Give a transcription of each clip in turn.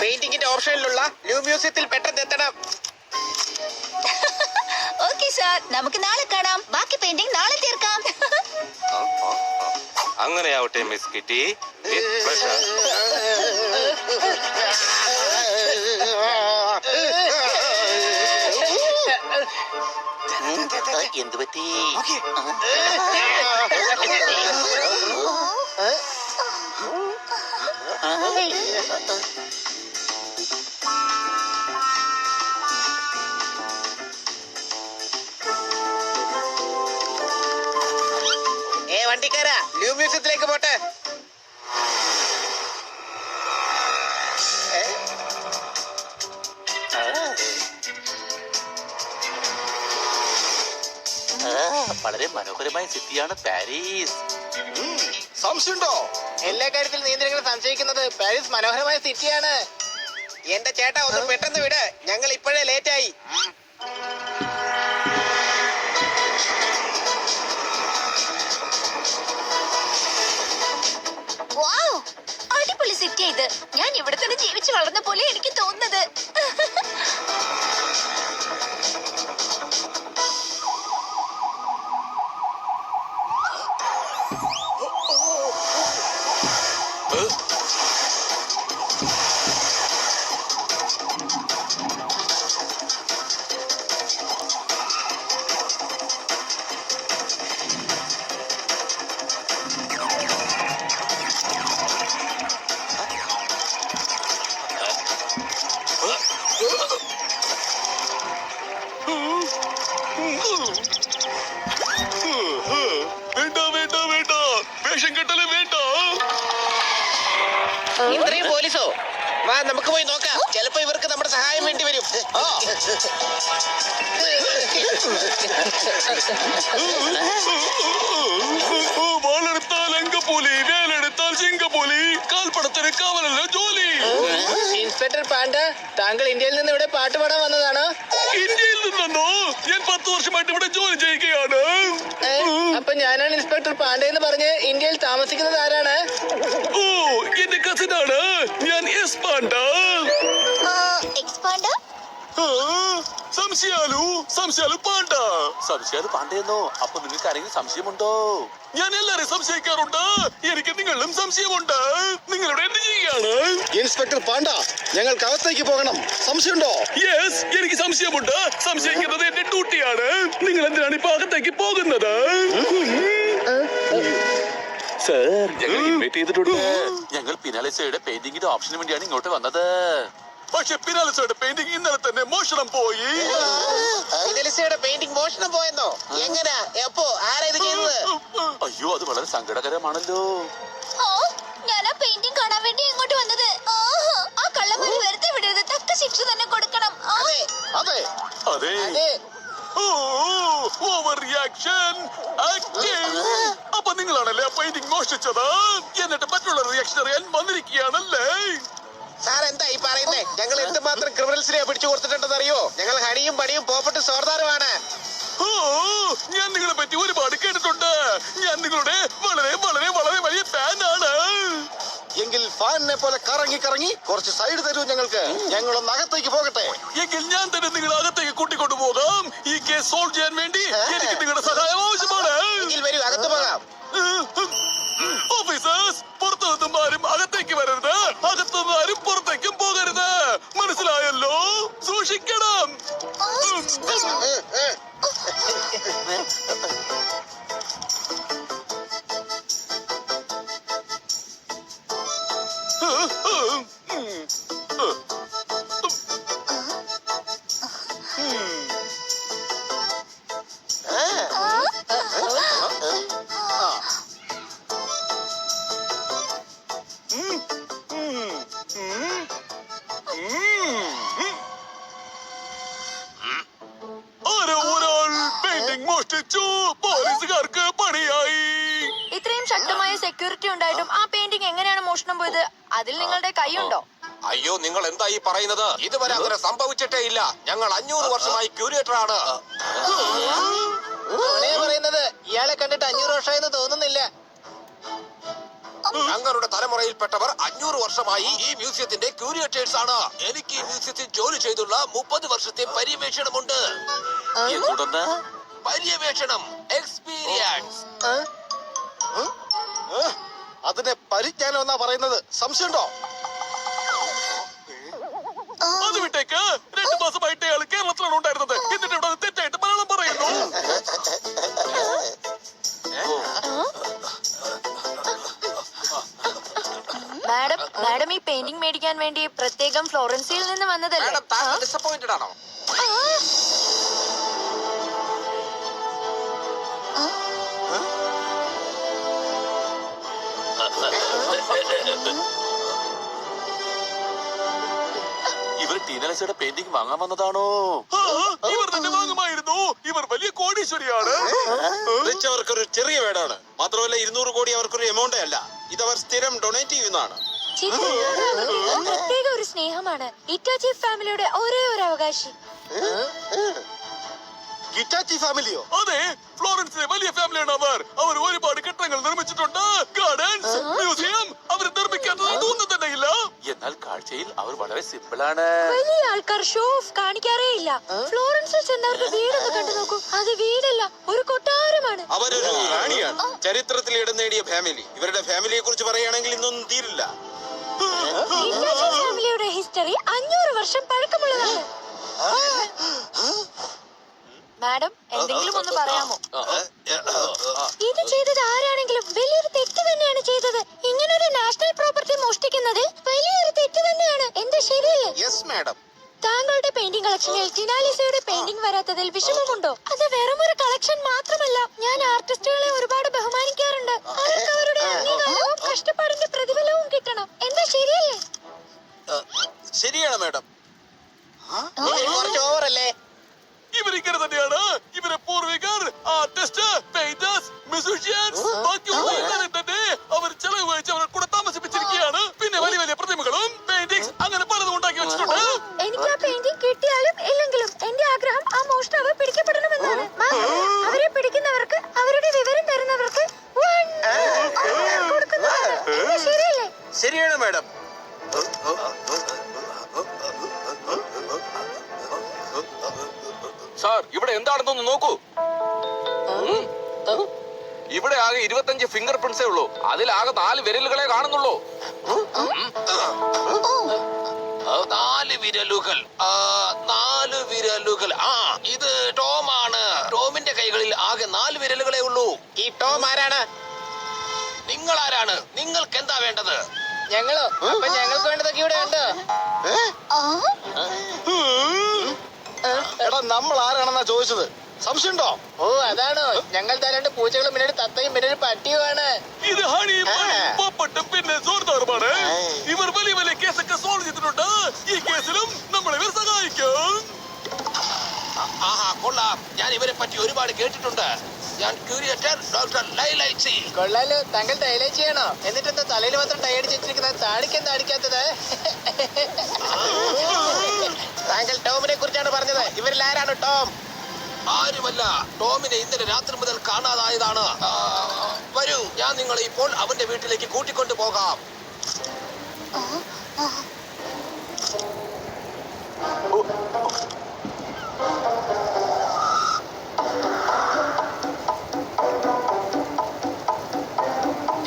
പെയിന്റിങ്ങിന്റെ ഓപ്ഷനിലുള്ള new മ്യൂസിയത്തിൽ പെട്ടെന്ന് എത്തണം. ഓക്കേ സാർ, നമുക്ക് നാളെ കാണാം. ബാക്കി പെയിന്റിംഗ് നാളെ തീർക്കാം. അങ്ങനെയാവട്ടെ മിസ് കിറ്റി. എന്ത് പറ്റി? വണ്ടിക്കാരാ, ന്യൂ മ്യൂസിയത്തിലേക്ക് പോട്ടെ. വളരെ മനോഹരമായ സിറ്റിയാണ് പാരീസ്. സംശയമുണ്ടോ? എല്ലാ കാര്യത്തിലും നിയന്ത്രണങ്ങൾ സംശയിക്കുന്നത് പാരീസ് മനോഹരമായ സിറ്റിയാണ്. എന്റെ ചേട്ടാ, ഒന്ന് പെട്ടെന്ന് വിട്, ഞങ്ങൾ ഇപ്പോഴേ ലേറ്റായി. അടിപൊളി സിറ്റി ഇത്. ഞാൻ ഇവിടെ തന്നെ ജീവിച്ചു വളർന്ന പോലെ എനിക്ക് തോന്നുന്നത്. ഇത്രയും പോലീസോ? വാ, നമുക്ക് പോയി നോക്കാം. ചിലപ്പോ ഇവർക്ക് നമ്മുടെ സഹായം വേണ്ടി വരും. വാളെടുത്താൽ അങ്കപ്പൂലി, വേലെടുത്താൽ ചിങ്കപ്പൂലി, കാൽപ്പടത്തിന് കാവലല്ല ജോലി. ഇൻസ്പെക്ടർ പാണ്ഡ, താങ്കൾ ഇന്ത്യയിൽ നിന്ന് ഇവിടെ പാട്ട് പാടാൻ വന്നതാണോ? ഇന്ത്യയിൽ നിന്നോ? ഞാൻ 10 വർഷമായിട്ട് ഇവിടെ ജോലി ചെയ്യുകയാണ്. അപ്പൊ ഞാനാണ് ഇൻസ്പെക്ടർ പാണ്ഡ എന്ന് പറഞ്ഞ് ഇന്ത്യയിൽ താമസിക്കുന്നത് ആരാണ്? ഓ, എന്റെ കസിനാണ്. ഞാൻ എസ് പാണ്ഡ. സംശയാലു പാണ്ഡ. സംശയാലു പാണ്ഡയെന്നോ? അപ്പൊ നിങ്ങൾക്ക് ആരെങ്കിലും സംശയമുണ്ടോ? ഞാൻ എല്ലാരെയും സംശയിക്കാറുണ്ട്. എനിക്ക് നിങ്ങളിലും സംശയമുണ്ട്. നിങ്ങളിവിടെ എന്ത് ചെയ്യുകയാണ്? ഇൻസ്പെക്ടർ പാണ്ഡ, ഞങ്ങൾക്ക് അകത്തേക്ക് പോകണം. സംശയമുണ്ടോ? യെസ്, എനിക്ക് സംശയമുണ്ട്. സംശയിക്കുന്നത് എന്റെ ഡ്യൂട്ടിയാണ്. നിങ്ങൾ എന്തിനാണ് ഇപ്പൊ അകത്തേക്ക് പോകുന്നത്? സർ, ഞങ്ങൾ ഇൻവൈറ്റ് ചെയ്തിട്ടുണ്ട്. ഞങ്ങൾ പിനാലിസയുടെ പെയിന്റിങ്ങിന്റെ ഓപ്ഷന് വേണ്ടിയാണ് ഇങ്ങോട്ട് വന്നത്. പക്ഷെ പിനാലിസയുടെ പെയിന്റിംഗ് ഇന്നലെ തന്നെ മോഷണം പോയി. പിനാലിസയുടെ പെയിന്റിംഗ് മോഷണം പോയെന്നോ? എങ്ങനാ? എപ്പോ? ആരാ ഇത് ചെയ്തത്? അയ്യോ, അത് വളരെ സങ്കടകരമാണല്ലോ. ഞാൻ ആ പെയിന്റിംഗ് കാണാൻ വേണ്ടി ഇങ്ങോട്ട് വന്നത്. ആ കള്ളന്മാരെ വെറുതെ വിടരുത്. തക്ക ശിക്ഷ തന്നെ കൊടുക്കണം. അതെ അതെ അതെ. Over reaction. അപ്പൊ നിങ്ങളാണല്ലേ ആ പെയിന്റിംഗ് മോഷ്ടിച്ചത്? എന്നിട്ട് മറ്റുള്ള റിയാക്ഷൻ അറിയാൻ വന്നിരിക്കുകയാണല്ലേ? സാർ, എന്താ ഈ പറയുന്നേ? ഞങ്ങൾ എന്തുമാത്രം ക്രിമിനൽസിനെ പിടിച്ചു കൊടുത്തിട്ടുണ്ടെന്ന് അറിയോ? ഞങ്ങൾ ഹണിയും പണിയും പോപ്പട്ട് സോർദാറുമാണ്. ഞാൻ നിങ്ങളെ പറ്റി ഒരുപാട് കേട്ടിട്ടുണ്ട്. ഞാൻ നിങ്ങളുടെ വളരെ വളരെ വളരെ വലിയ ഫാനാണ്. എങ്കിൽ ഫാനിനെ പോലെ കറങ്ങി കറങ്ങി കുറച്ച് സൈഡ് തരൂ ഞങ്ങൾക്ക്. ഞങ്ങളൊന്ന് അകത്തേക്ക് പോകട്ടെ. എങ്കിൽ ഞാൻ തന്നെ നിങ്ങളെ അകത്തേക്ക് കൂട്ടിക്കൊണ്ടു പോകാം. ഈ കേസ് സോൾവ് ചെയ്യാൻ വേണ്ടി എനിക്ക് നിങ്ങളുടെ സഹായം ആവശ്യമാണ്. എങ്കിൽ വരൂ, അകത്ത് പോകാം. ഓഫീസേഴ്സ്, പുറത്തു നിന്നും ആരും അകത്തേക്ക് വരരുത്. അകത്തുനിന്ന് ആരും പുറത്തേക്കും പോകരുത്. മനസ്സിലായല്ലോ? സൂക്ഷിക്കണം. ആരോ ഒരാൾ പെയിന്റിംഗ് മോഷ്ടിച്ചു. പോലീസുകാർക്ക് പണിയായി. ഇത്രയും ശക്തമായ സെക്യൂരിറ്റി ഉണ്ടായിട്ടും ആ പെയിന്റിംഗ് എങ്ങനെയാണ് മോഷണം പോയത്? അതിൽ നിങ്ങളുടെ കൈയുണ്ടോ? അയ്യോ, നിങ്ങൾ എന്താ ഈ പറയുന്നത്? ഇതുവരെ അങ്ങനെ സംഭവിച്ചിട്ടേ ഇല്ല. ഞങ്ങൾ 500 വർഷമായി ക്യൂരേറ്റർ ആണ്. പറയുന്നത് ഇയാളെ കണ്ടിട്ട് 500 വർഷമായെന്ന് തോന്നുന്നില്ല. ഞങ്ങളുടെ തലമുറയിൽപ്പെട്ടവർ 500 വർഷമായി ഈ മ്യൂസിയത്തിന്റെ ക്യൂരേറ്റേഴ്സ് ആണ്. എനിക്ക് ഈ മ്യൂസിയത്തിൽ ജോലി ചെയ്തുള്ള 30 വർഷത്തെ പര്യവേഷണമുണ്ട്. എന്തുടന്ന് പര്യവേഷണം, എക്സ്പീരിയൻസ്. അതിനെ പരിജ്ഞാനം എന്നാ പറയുന്നത്. സംശയമുണ്ടോ? അത് വിട്ടേക്ക്. 2 മാസമായിട്ട് അയാൾ കേരളത്തിലാണ് ഉണ്ടായിരുന്നത്. എന്നിട്ട് ഇവിടെ തെറ്റായിട്ട് മലയാളം പറയുന്നു. മാഡം ഈ പെയിന്റിംഗ് മേടിക്കാൻ വേണ്ടി പ്രത്യേകം ഫ്ലോറൻസിയിൽ നിന്ന് വന്നതല്ലേ? മാഡം, താങ്കൾ ഡിസപ്പോയിന്റഡ് ആണോ? ഇവർ ടീനലസയുടെ പെയിന്റിംഗ് വാങ്ങാൻ വന്നതാണോ? ഇവർ തന്നെ വാങ്ങുമായിരുന്നു. ഇവർ വലിയ കോടീശ്വരിയാണ്. റിച്ച് അവർക്കൊരു ചെറിയ വേടാണ്. മാത്രമല്ല 200 കോടി അവർക്കൊരു എമൗണ്ടേ അല്ല. ഇതവർ സ്ഥിരം ഡൊണേറ്റ് ചെയ്യുന്നതാണ്. പ്രത്യേക ഒരു സ്നേഹമാണ്. ഇറ്റാച്ചി ഫാമിലിയുടെ ഒരേ ഒരു അവകാശി. ഗിറ്റാച്ചി ഫാമിലിയോ? അതെ, ഫ്ലോറൻസിലെ വലിയ ഫാമിലിയാണ് അവർ. അവർ ഒരുപാട് കെട്ടിടങ്ങൾ നിർമ്മിച്ചിട്ടുണ്ട്. Gardens, museum. അവർ നിർമ്മിക്കാത്തത് ഒന്നും തന്നെ ഇല്ല. എന്നാൽ കാഴ്ചയിൽ അവർ വളരെ സിമ്പിൾ ആണ്. വലിയ ആൾക്കാർ ഷോ ഓഫ് കാണിക്കാറേ ഇല്ല. ഫ്ലോറൻസിൽ ചെന്നവരുടെ വീടൊന്ന് കണ്ടു നോക്കൂ. അത് വീടല്ല, ഒരു കൊട്ടാരമാണ്. അവരൊരു റാണിയാണ്. ചരിത്രത്തിൽ ഇടം നേടിയ ഫാമിലി. ഇവരുടെ ഫാമിലിയെ കുറിച്ച് പറയുകയാണെങ്കിൽ ഇന്നൊന്നും തീരില്ല. ഇറ്റാച്ചി ഫാമിലിയുടെ ഹിസ്റ്ററി 500 വർഷം പഴക്കമുള്ളതാണ്. മാഡം, എന്തെങ്കിലും ഒന്ന് പറയാമോ? ഇത് ചെയ്തത് ആരാണെങ്കിലും വലിയൊരു തെറ്റ് തന്നെയാണ് ചെയ്തത്. ഇങ്ങനൊരു നാഷണൽ പ്രോപ്പർട്ടി മോഷ്ടിക്കുന്നത് വലിയൊരു തെറ്റ് തന്നെയാണ്. എന്താ ശരിയല്ലേ? Yes madam. താങ്കളുടെ പെയിന്റിംഗ് കളക്ഷനിൽ ടിനാലിസയുടെ പെയിന്റിംഗ് വരാത്തതിൽ വിഷമമുണ്ടോ? അത് വെറും ഒരു കളക്ഷൻ മാത്രമല്ല. ഞാൻ ആർട്ടിസ്റ്റുകളെ ഒരുപാട് ബഹുമാനിക്കാറുണ്ട്. അവർക്ക് അവരുടെ അംഗീകാരവും കഷ്ടപ്പാടിന്റെ പ്രതിഫലവും കിട്ടണം. എന്താ ശരിയല്ലേ? ശരിയാണ് മാഡം. കുറച്ച് ഓവറല്ലേ? ഇവരിങ്ങനെ തന്നെയാണ്. ഇവരെ പൂർവികർ ആർട്ടിസ്റ്റ്, പെയിന്റേഴ്സ്, മ്യൂസിഷ്യൻസ്, ബാക്കിയുള്ള തന്നെ അവർ ചെലവ് വഹിച്ച് അവരെ കൂടെ താമസിപ്പിച്ചിരിക്കുകയാണ്. പിന്നെ വലിയ വലിയ പ്രതിമകളും പെയിന്റിങ്സ് അങ്ങനെ പലതും ഉണ്ടാക്കി വെച്ചിട്ടുണ്ട്. എനിക്ക് ആ പെയിന്റിംഗ് കിട്ടിയാലും ഇല്ലെങ്കിലും എന്റെ ആഗ്രഹം ആ മോഷ്ടാവ് പിടിക്കപ്പെടണമെന്നാണ്. അവരെ പിടിക്കുന്നവർക്ക് അവരുടെ വിവരം തരുന്നവർക്ക് കൊടുക്കുന്നതാണ്. എന്താ ശരിയല്ലേ? ശരിയാണ് മാഡം. സാർ, ഇവിടെ എന്താണെന്നൊന്ന് നോക്കൂ. ഇവിടെ ആകെ 25 ഫിംഗർ പ്രിന്റ്സേ ഉള്ളൂ. അതിലാകെ 4 വിരലുകളെ കാണുന്നുള്ളൂ. 4 വിരലുകൾ. 4 വിരലുകൾ. ഇത് ടോം ആണ്. ടോമിന്റെ കൈകളിൽ ആകെ 4 വിരലുകളേ ഉള്ളൂ. ഈ ടോം ആരാണ്? നിങ്ങൾ ആരാണ്? നിങ്ങൾക്ക് എന്താ വേണ്ടത്? ഞങ്ങളോ? അപ്പൊ ഞങ്ങൾക്ക് വേണ്ടതൊക്കെ ഇവിടെ ഉണ്ട്. എടാ, നമ്മൾ ആരാണെന്നാ ചോദിച്ചത്. സംശയമുണ്ടോ? ഓ, അതാണോ? ഞങ്ങൾ തരണ്ട് പൂച്ചകളും പിന്നെ ഒരു തത്തയും പിന്നെ ഒരു പട്ടിയുമാണ്. ഇത് ഹണിയും പപ്പട്ടും പിന്നെ സോർദാറുമാണ്. ഇവർ വലിയ വലിയ കേസൊക്കെ സോൾവ് ചെയ്തിട്ടുണ്ട്. ഈ കേസിലും നമ്മളെ ഇവർ സഹായിക്കും. ആഹാ, കൊള്ളാം. ഞാൻ ഇവരെ പറ്റി ഒരുപാട് കേട്ടിട്ടുണ്ട്. ഞാൻ ക്യൂരേറ്റർ ഡോക്ടർ ലൈലൈച്ചി. കൊള്ളാലോ. താങ്കൾ ടൈലൈറ്റ് ചെയ്യണോ? എന്നിട്ട് എന്താ തലയിൽ മാത്രം ടൈ അടിച്ച് വെച്ചിരിക്കുന്നത്? താടിക്കെന്താ അടിക്കാത്തത്? താങ്കൾ ടോമിനെ കുറിച്ചാണ് പറഞ്ഞത്. ഇവരിൽ ആരാണ് ടോം? ആരുമല്ല, ടോമിനെ ഇന്നലെ രാത്രി മുതൽ കാണാതായതാണ്. വരൂ, ഞാൻ നിങ്ങളെ ഇപ്പോൾ അവന്റെ വീട്ടിലേക്ക് കൂട്ടിക്കൊണ്ടു പോകാം.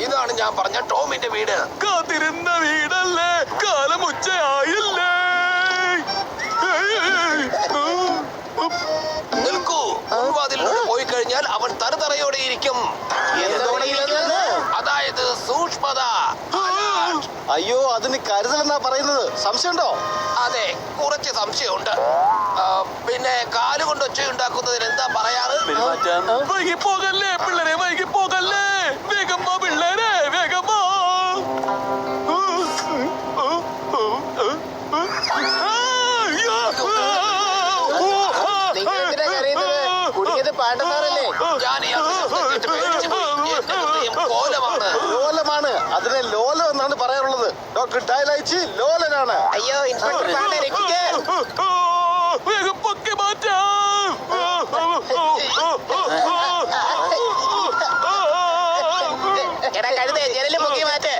ഇതാണ് ഞാൻ പറഞ്ഞ ടോമിന്റെ വീട്. കാത്തിരുന്ന വീടല്ലേ, കാലം ഉച്ചയായില്ലേ? നിൽക്കൂ. മുൻവാതിലൂടെ പോയി കഴിഞ്ഞാൽ അവൻ തറുതറയോടെ ഇരിക്കും. അതായത് സൂക്ഷ്മത. അയ്യോ അതിന് കരുതലെന്നാ പറയുന്നത്. സംശയമുണ്ടോ? അതെ, കുറച്ച് സംശയമുണ്ട്. പിന്നെ കാലുകൊണ്ട് ഒച്ച ഉണ്ടാക്കുന്നതിന് എന്താ പറയാറ്? പെരുമാറ്റം. വൈകി പോകല്ലേ പിള്ളേരെ, വൈകി പോകല്ലേ. വേഗം വാ പിള്ളേരെ, വേഗം വാ. നിങ്ങൾ എന്തിനാ കരയുന്നത്? കുടിയത് പാണ്ടസാറല്ലേ? ഞാൻ ഈ ശബ്ദം കേട്ട് പേടിച്ചു പോയി. എന്റെ ഹൃദയം കോലമാണ്. ലോലമാണ്. അതിനെ ലോലം എന്നാണ് പറയാറുള്ളത്. ഡോക്ടർ ഡയലൈച്ചി ലോലനാണ്. അയ്യോ ഇൻസ്പെക്ടർ പാണ്ഡ രക്ഷിക്ക്. വേഗം പൊക്കി മാറ്റാം. എടാ കഴുതേ, ജനല് പൊക്കി മാറ്റ്.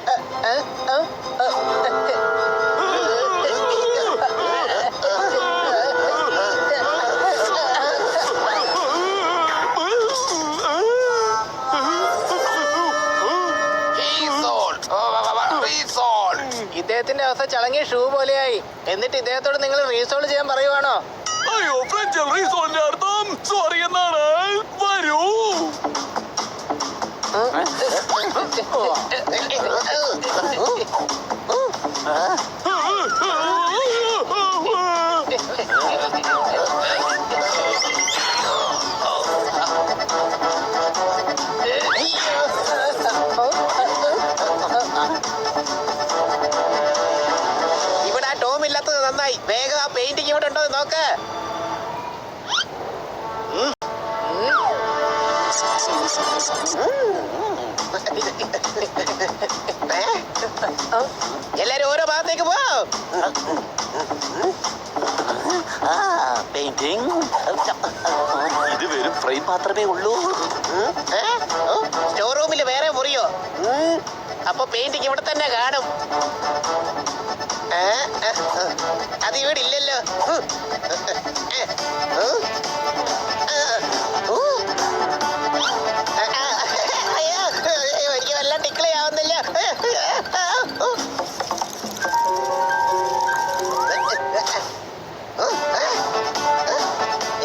ഇദ്ദേഹത്തിന്റെ അവസ്ഥ ചളങ്ങിയ ഷൂ പോലെയായി. എന്നിട്ട് ഇദ്ദേഹത്തോട് നിങ്ങൾ റീസോൾവ് ചെയ്യാൻ പറയുവാണോ? അയ്യോ ഫ്രഞ്ചിൽ റീസോളിന്റെ അർത്ഥം സോറി എന്നാണ്. വരൂ. ഇവിടെ ആ ടോം ഇല്ലാത്തത് നന്നായി. വേഗം ആ പെയിന്റിങ് ഇവിടെ ഉണ്ടോ എന്ന് നോക്ക്. എല്ലാരും ഓരോ ഭാഗത്തേക്ക് പോ. പെയിന്റിംഗ്. ഇത് വെറും ഫ്രെയിം മാത്രമേ ഉള്ളൂ. സ്റ്റോർ റൂമിൽ വേറെ മുറിയോ? അപ്പൊ പെയിന്റിങ് ഇവിടെ തന്നെ കാണും. അത് ഇവിടെ ഇല്ലല്ലോ. എനിക്ക് വല്ല ടിക്ലി ആവുന്നില്ല.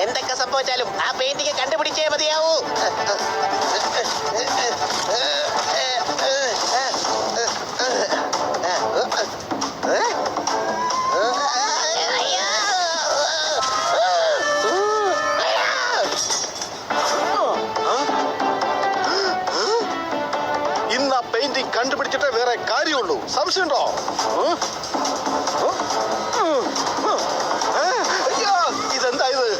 എന്തൊക്കെ സംഭവിച്ചാലും ആ പെയിന്റിങ് കണ്ടുപിടിച്ചേ മതിയാവൂ. ഇന്ന് ആ പെയിന്റിങ് കണ്ടുപിടിച്ചിട്ടേ വേറെ കാര്യമുള്ളൂ. സംശയമുണ്ടോ? അയ്യോ ഇതെന്താ ഇത്?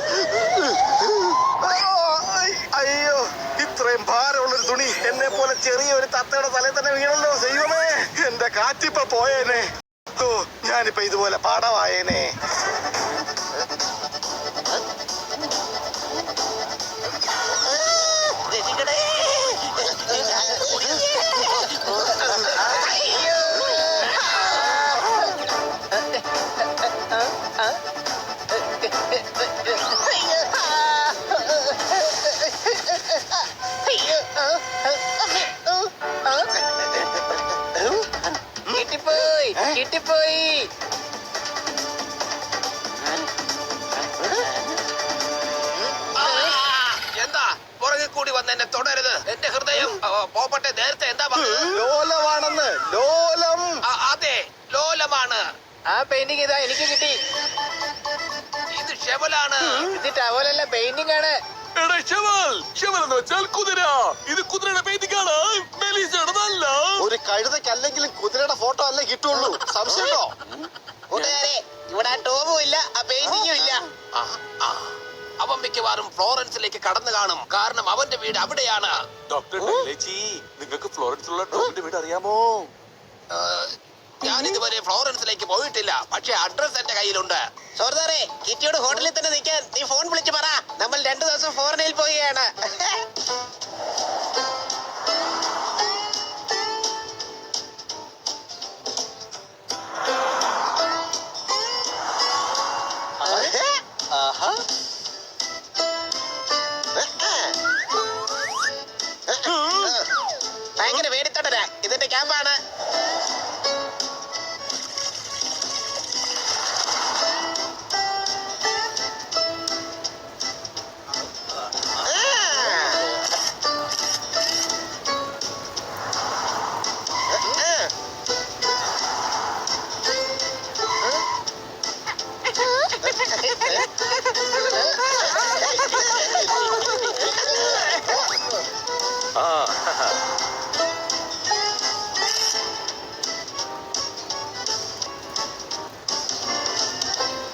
അയ്യോ ഇത്രയും ഭാരമുള്ളൊരു തുണി എന്നെ പോലെ ചെറിയ ഒരു തത്തയുടെ തലയിൽ തന്നെ വീണല്ലോ. ദൈവമേ, എന്റെ കാറ്റിപ്പ പോയേനെ. ഓ ഞാനിപ്പോ ഇതുപോലെ പാടമായേനെ. കിട്ടിപ്പോയി, കിട്ടിപ്പോയി. എന്താ പുറകെ കൂടി വന്ന് എന്നെ തുടരുത്. എന്റെ ഹൃദയം പോപ്പട്ടെ. നേരത്തെ എന്താ പറഞ്ഞത്? ലോലമാണെന്ന്. ലോലം. അതെ, ലോലമാണ്. ആ പെയിന്റിങ് ഇതാ എനിക്ക് കിട്ടി. ഇത് ഷെവലാണ്. ഇത് ടവലല്ല, പെയിന്റിംഗ് ആണ്. എടാ ഷെവൽ. ഷെവൽ എന്ന് വെച്ചാൽ കുതിര. ഇത് കുതിരയുടെ പെയിന്റിംഗ് ആണ്, മെലീസയുടേതല്ല. ഒരു കഴുതയ്ക്ക് അല്ലെങ്കിലും കുതിരയുടെ ഫോട്ടോ അല്ലേ കിട്ടുള്ളൂ. സംശയമുണ്ടോ? കൂട്ടുകാരെ, ഇവിടെ ആ ടോമും ഇല്ല, ആ പെയിന്റിങ്ങും ഇല്ല. അവൻ മിക്കവാറും ഫ്ലോറൻസിലേക്ക് കടന്നു കാണും. കാരണം അവന്റെ വീട് അവിടെയാണ്. ഡോക്ടർ ഡയലൈച്ചി, നിങ്ങൾക്ക് ഫ്ലോറൻസിലുള്ള ടോമിന്റെ വീട് അറിയാമോ? ഞാൻ ഇതുവരെ ഫ്ലോറൻസിലേക്ക് പോയിട്ടില്ല. പക്ഷെ അഡ്രസ് എന്റെ കയ്യിലുണ്ട്. സോർദാറെ, കിറ്റിയോട് ഹോട്ടലിൽ തന്നെ നിൽക്കാൻ നീ ഫോൺ വിളിച്ച് പറ. നമ്മൾ 2 ദിവസം ഫോറിനിൽ പോവുകയാണ്. ആഹാ. ഭയങ്കര വേടിത്തട്ടരാ. ഇതിന്റെ ക്യാമ്പാണ്.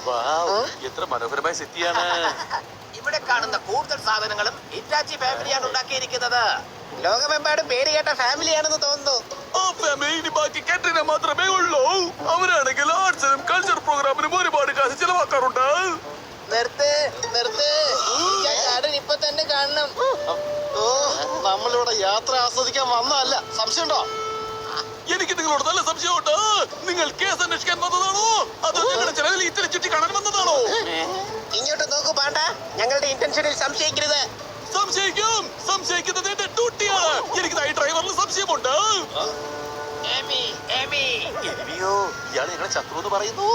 വൗ, എത്ര മനോഹരമായ സിറ്റിയാണ്. ഇവിടെ കാണുന്ന കൂടുതൽ സാധനങ്ങളും ഹിറ്റാച്ചി ഫാമിലിയാണ് ഉണ്ടാക്കിയിരിക്കുന്നത്. ലോകമെമ്പാടും പേര് കേട്ട ഫാമിലിയാണെന്ന് തോന്നുന്നു. ആ ഫാമിലി ഇനി ബാക്കി കാറ്ററിന മാത്രമേ ഉള്ളൂ. അവരാണെങ്കിൽ ആർട്സിനും കൾച്ചർ പ്രോഗ്രാമിനും ഒരുപാട് കാശ് ചിലവാക്കാറുണ്ട്. നിർത്ത് നിർത്ത്, ഞാൻ കടൽ ഇപ്പൊ തന്നെ കാണണം. ഓ, നമ്മളിവിടെ യാത്ര ആസ്വദിക്കാൻ വന്നതല്ല. സംശയമുണ്ടോ? എനിക്ക് നിങ്ങളോട് നല്ല സംശയമുണ്ട്. നിങ്ങൾ കേസ് അന്വേഷിക്കാൻ വന്നതാണോ അതോ ഞങ്ങളുടെ ചെലവിൽ ഇത്തിരി ചുറ്റി കാണാൻ വന്നതാണോ? ഇങ്ങോട്ട് നോക്കൂ പാണ്ട, ഞങ്ങളുടെ ഇന്റൻഷനിൽ സംശയിക്കരുത്. സംശയിക്കുന്നത് എന്റെ ഡ്യൂട്ടിയാണ്. എനിക്ക് ഈ ഡ്രൈവറിൽ സംശയമുണ്ട്. Amy, Amy. അയ്യോ, ഇയാൾ ഞങ്ങളെ ശത്രു എന്ന് പറയുന്നു.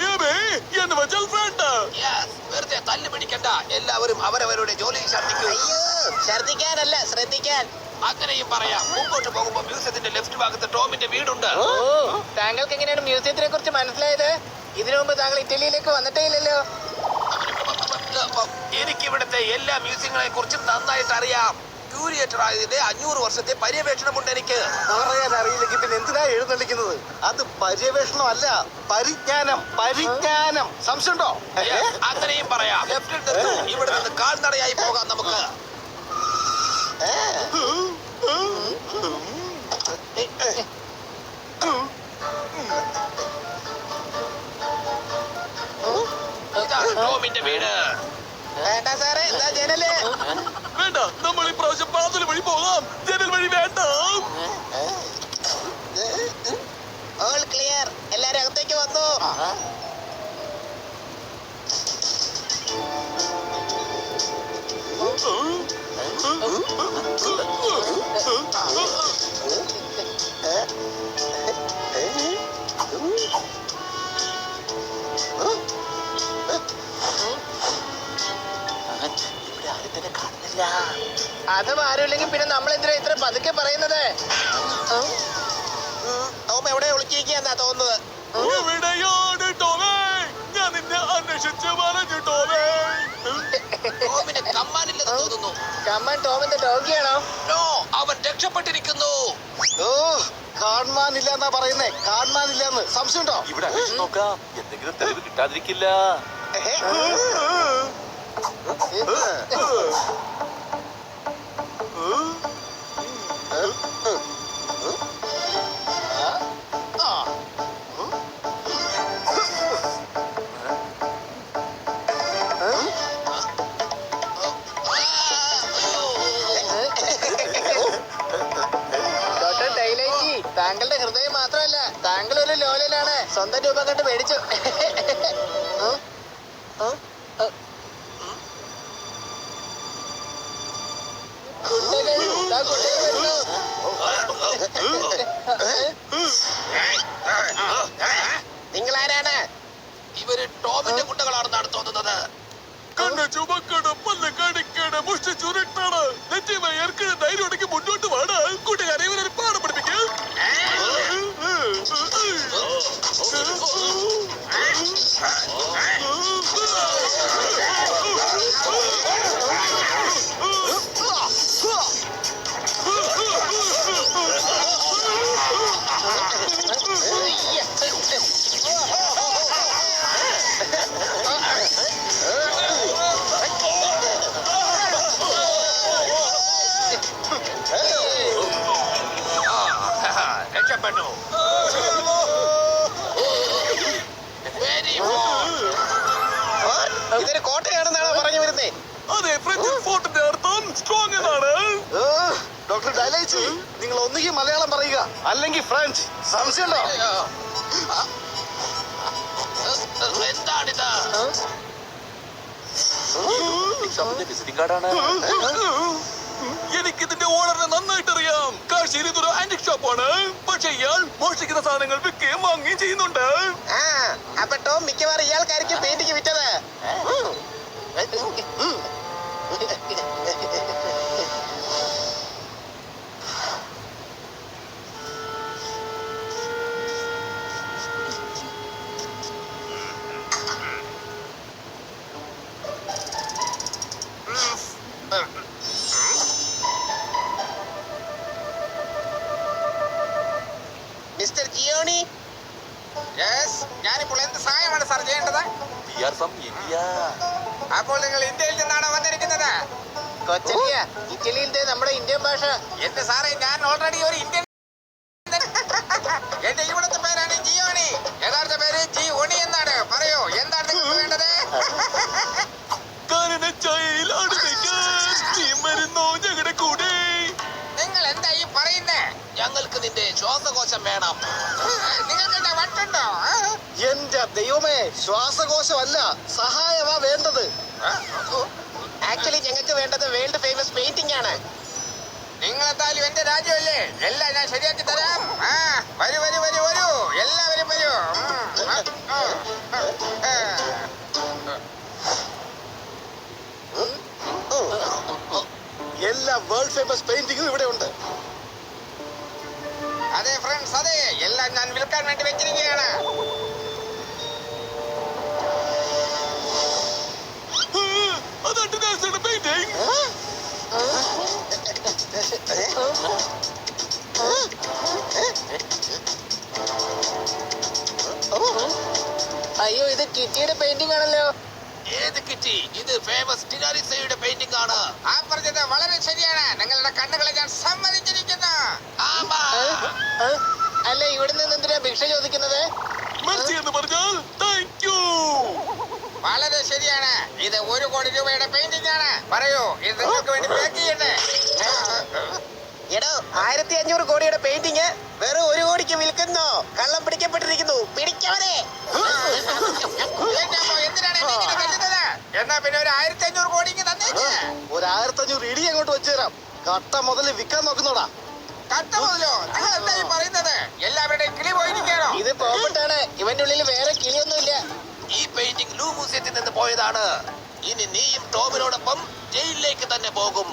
ഏബേ, എന്ന് വെച്ചാൽ ഫ്രണ്ട്. Yes, വെറുതെ തല്ലു പിടിക്കണ്ട. എല്ലാവരും അവരവരുടെ ജോലി ശ്രദ്ധിക്കൂ. അയ്യോ, ഛർദിക്കാനല്ല, ശ്രദ്ധിക്കാൻ. അങ്ങനെയും പറയാം. മുമ്പോട്ട് പോകുമ്പോ മ്യൂസിയത്തിന്റെ ലെഫ്റ്റ് ഭാഗത്ത് ടോമിന്റെ വീടുണ്ട്. ഓ, താങ്കൾക്ക് എങ്ങനെയാണ് മ്യൂസിയത്തിനെ കുറിച്ച് മനസ്സിലായത്? ഇതിനു മുമ്പ് താങ്കൾ ഇറ്റലിയിലേക്ക് വന്നിട്ടേ ഇല്ലല്ലോ. എനിക്ക് ഇവിടുത്തെ എല്ലാ മ്യൂസിയങ്ങളെ കുറിച്ചും നന്നായിട്ട് അറിയാം. ക്യൂരിയേറ്റർ ആയതിന്റെ 500 വർഷത്തെ പര്യവേക്ഷണമുണ്ട് എനിക്ക്. പറയാൻ അറിയില്ലെങ്കിൽ പിന്നെ എന്തിനാ എഴുന്നള്ളിക്കുന്നത്? അത് പര്യവേഷണമല്ല, പരിജ്ഞാനം. പരിജ്ഞാനം. സംശയമുണ്ടോ? Yes, അങ്ങനെയും പറയാം. ലെഫ്റ്റിൽ നിർത്തൂ. ഇവിടെ നിന്ന് കാൽനടയായി പോകാം നമുക്ക്. ഇതാണ് ടോമിന്റെ വീട്. വേണ്ട സാറേ, എന്താ ജനല്? വേണ്ട, നമ്മൾ ഇപ്രാവശ്യം പാതൽ വഴി പോകാം. ജനൽ വഴി വേണ്ട. ഓൾ ക്ലിയർ, എല്ലാരും അകത്തേക്ക് വന്നു. ഇവിടെ ആരും തന്നെ കാണുന്നില്ല. അതും ആരുമില്ലെങ്കിൽ പിന്നെ നമ്മൾ എന്തിനാ ഇത്ര പതുക്കെ പറയുന്നത്? ടോം എവിടെ ഒളിച്ചിരിക്കുകയെന്നാ തോന്നുന്നത്. എവിടെയാണ് ടോമേ? ഞാൻ നിന്നെ അന്വേഷിച്ച് പറഞ്ഞു ടോമേ. ടോമിന് കമ്മാനില്ലെന്ന് തോന്നുന്നു. കമ്മൻ ടോമിന്റെ ഡോഗിയാണോ? നോ, അവൻ രക്ഷപ്പെട്ടിരിക്കുന്നു. ഓ, കാണാനില്ല എന്നാ പറയുന്നേ. കാണാനില്ലെന്ന്. സംശയമുണ്ടോ? ഇവിടെ അന്വേഷിച്ച് നോക്കാം. എന്തെങ്കിലും തെളിവ് കിട്ടാതിരിക്കില്ല. ഡോക്ടർ ഡൈലൈറ്റി, താങ്കളുടെ ഹൃദയം മാത്രമല്ല, താങ്കൾ ഒരു ലോലനാണ്. സ്വന്തം രൂപം കണ്ട് മേടിച്ചു. ഗുണ്ടകൾ, ദാ ഗുണ്ടകൾ വരുന്നു. നിങ്ങളാരാണ്? ഇവര് ടോമിന്റെ കുട്ടകളാണെന്നാണ് തോന്നുന്നത്. കണ്ണ് ചുമക്കണ്, പല്ല് കടിക്കണ്, മുഷ്ടി ചുരുട്ടണ്, നെറ്റിമ ഏർക്കണ്. ധൈര്യം ഉണ്ടെങ്കിൽ മുന്നോട്ട് വേണം. കൂട്ടുകാരെ ഇവരൊരു പാഠം പഠിപ്പിക്കും. രക്ഷപ്പെട്ടു. Very good. ഇതൊരു കോട്ടയാണെന്നാണോ പറഞ്ഞു വരുന്നേ? അതെ, ഫ്രഞ്ച് ഫോർട്ടിന്റെ അർത്ഥം സ്ട്രോങ് എന്നാണ്. ഓ, ഡോക്ടർ ഡൈലൈറ്റി, നിങ്ങൾ ഒന്നുകിൽ മലയാളം പറയുക അല്ലെങ്കിൽ ഫ്രഞ്ച്. സംശയമുണ്ടോ? എന്താണിത്? വിസിറ്റിംഗ് കാർഡാണ്. എനിക്കിതിന്റെ ഓണറിനെ നന്നായിട്ട് അറിയാം. കാഴ്ചയിൽ ഇതൊരു ആന്റിക് ഷോപ്പാണ്. പക്ഷെ ഇയാൾ മോഷ്ടിക്കുന്ന സാധനങ്ങൾ വിൽക്കുകയും വാങ്ങുകയും ചെയ്യുന്നുണ്ട്. ആ, അപ്പൊ ടോം മിക്കവാറും ഇയാൾക്കായിരിക്കും പെയിന്റിങ് വിറ്റത്. മിസ്റ്റർ ജിയോണി, ഞാനിപ്പോൾ എന്ത് സഹായമാണ് സാർ ചെയ്യേണ്ടത്? We are from India. അപ്പോൾ നിങ്ങൾ ഇന്ത്യയിൽ നിന്നാണ് വന്നിരിക്കുന്നത്? കൊച്ചലിയ, ഇറ്റലിയിലെ നമ്മുടെ ഇന്ത്യൻ ഭാഷ. എന്റെ സാറേ, ഞാൻ ഓൾറെഡി ഒരു ഇന്ത്യൻ. എന്റെ ഇവിടുത്തെ പേരാണ് ജിയോണി. യഥാർത്ഥ പേര് ജി ഒണി എന്നാണ്. പറയൂ, എന്താണ് നിങ്ങൾക്ക് വേണ്ടത്? ഞങ്ങളുടെ കൂടെ നിങ്ങൾ എന്താ ഈ പറയുന്നേ? ഞങ്ങൾക്ക് നിന്റെ ശ്വാസകോശം വേണം. നിങ്ങൾക്ക് എന്താ വട്ടുണ്ടോ? എന്റെ ദൈവമേ, ശ്വാസകോശമല്ല, സഹായമാ വേണ്ടത്. ആക്ച്വലി ഞങ്ങൾക്ക് വേണ്ടത് വേൾഡ് ഫേമസ് പെയിന്റിംഗ് ആണ്. നിങ്ങളെത്താലും എന്റെ രാജ്യമല്ലേ, എല്ലാം ഞാൻ ശരിയാക്കി തരാം. വരൂ വരൂ വരൂ വരൂ, എല്ലാവരും വരൂ. എല്ലാ വേൾഡ് ഫേമസ് പെയിന്റിങ്ങും ഇവിടെ ഉണ്ട്. അതെ ഫ്രണ്ട്സ്, അതെ, എല്ലാം ഞാൻ വിൽക്കാൻ വേണ്ടി വെച്ചിരിക്കുകയാണ്. അതാണ് നാസയുടെ പെയിന്റിംഗ്. അയ്യോ, ഇത് കിറ്റിയുടെ പെയിന്റിംഗ് ആണല്ലോ. ഏത് കിറ്റി? ഇത് ഫേമസ് ടിനാലിസയുടെ പെയിന്റിംഗ് ആണ്. ആ പറഞ്ഞത് വളരെ ശരിയാണ്. നിങ്ങളുടെ കണ്ണുകളെ ഞാൻ സമ്മതിച്ചിരിക്കുന്നു. ആമാ. അല്ല, ഇവിടെ നിന്ന് എന്തിനാ ഭിക്ഷ ചോദിക്കുന്നത്? മെർസി എന്ന് പറഞ്ഞാൽ താങ്ക് യു. വളരെ ശരിയാണ്. ഇത് 1 കോടി രൂപയുടെ പെയിന്റിംഗ് ആണ്. പറയൂ, ഇത് നിങ്ങൾക്ക് വേണ്ടി പാക്ക് ചെയ്യട്ടെ. എടോ, 1500 കോടിയുടെ പെയിന്റിംഗ് വെറും 1 കോടിക്ക് വിൽക്കുന്നു. കള്ളം പിടിക്കപ്പെട്ടിരിക്കുന്നു. പിടിക്കവരെ. എന്തിനാണ് എന്നെ ഇങ്ങനെ തല്ലുന്നത്? എന്നാ പിന്നെ ഒരു 1500 കോടി തന്നേക്ക്. ഒരു 1500 ഇടി അങ്ങോട്ട് വെച്ചുതരാം. കട്ട മുതൽ വിൽക്കാൻ നോക്കുന്നോടാ. കട്ട മുതലോ? നിങ്ങൾ എന്താ ഈ പറയുന്നത്? എല്ലാവരുടെയും കിളി പോയിരിക്കുകയാണോ? ഇത് പോപ്പട്ടാണ്. ഇവന്റെ ഉള്ളിൽ വേറെ കിളിയൊന്നുമില്ല. ഈ പെയിന്റിംഗ് ലൂ മ്യൂസിയത്തിൽ നിന്ന് പോയതാണ്. ഇനി നീയും ടോമിനോടൊപ്പം ജയിലിലേക്ക് തന്നെ പോകും.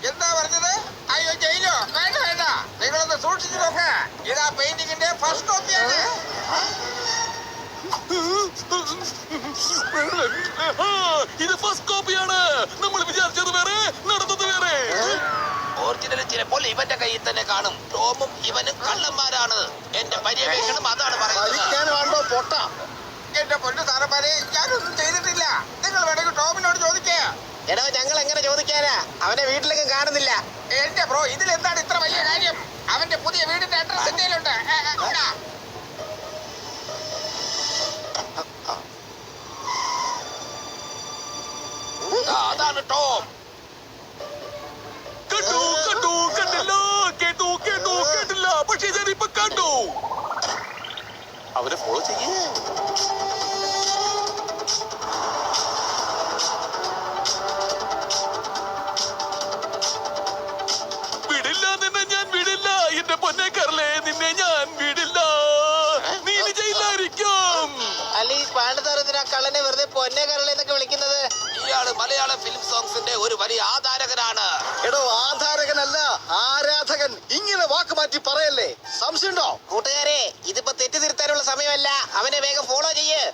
എന്താ പറഞ്ഞത്? അയ്യോ, ജയിലോ? വേണ്ട വേണ്ട, നിങ്ങളൊന്ന് സൂക്ഷിച്ചു നോക്ക. ഇതാ പെയിന്റിങ്ങിന്റെ ഫസ്റ്റ് കോപ്പിയാണ്. ഇത് ഫസ്റ്റ് കോപ്പിയാണ്. നമ്മൾ വിചാരിച്ചത് വേറെ, നടന്നത് വേറെ. ഒറിജിനൽ ചിലപ്പോൾ ഇവന്റെ കയ്യിൽ തന്നെ കാണും. ടോമും ഇവനും കള്ളന്മാരാണ്. എന്റെ പര്യവേക്ഷണം അതാണ് പറയുന്നത്. കളിക്കാൻ വേണ്ടോ പൊട്ട? എന്റെ പൊന്നു സാറന്മാരെ, ഞാനൊന്നും ചെയ്തിട്ടില്ല. നിങ്ങൾ വേണമെങ്കിൽ ടോമിനോട് ചോദിക്കുക. എടോ, ഞങ്ങൾ എങ്ങനെ ചോദിക്കാനാ? അവനെ വീട്ടിലേക്ക് കാണുന്നില്ല. എന്റെ ബ്രോ, ഇതിൽ എന്താണ് ഇത്ര വലിയ കാര്യം? അവന്റെ പുതിയ വീടിന്റെ അഡ്രസ് എന്തെങ്കിലുണ്ട്? അതാണ് ടോം. കണ്ടു കണ്ടു കണ്ടില്ല, കേട്ടു കേട്ടു കേട്ടില്ല, പക്ഷേ ഞാനിപ്പോ കണ്ടു. അവരെ ഫോളോ ചെയ്യേ. വിടില്ല, നിന്നെ ഞാൻ വിടില്ല. എന്റെ പൊന്നെ കരളെ, നിന്നെ ഞാൻ വിടില്ല. നീ ഇനി ജയിലായിരിക്കും. അല്ല, ഈ പാണ്ഡതാരത്തിനാ കള്ളനെ വെറുതെ പൊന്നെ കരളെന്നൊക്കെ വിളിക്കുന്നത്? ഇയാള് മലയാള ഫിലിം സോങ്സിന്റെ ഒരു വലിയ ആധാരകനാണ്. എടോ, ആധാരകനല്ല, ആരാധകൻ. ഇങ്ങനെ വാക്ക് മാറ്റി പറയല്ലേ. സംശയമുണ്ടോ? കൂട്ടുകാരെ, ഇതിപ്പോ തെറ്റ് തിരുത്താനുള്ള സമയമല്ല. അവനെ വേഗം ഫോളോ ചെയ്യ്.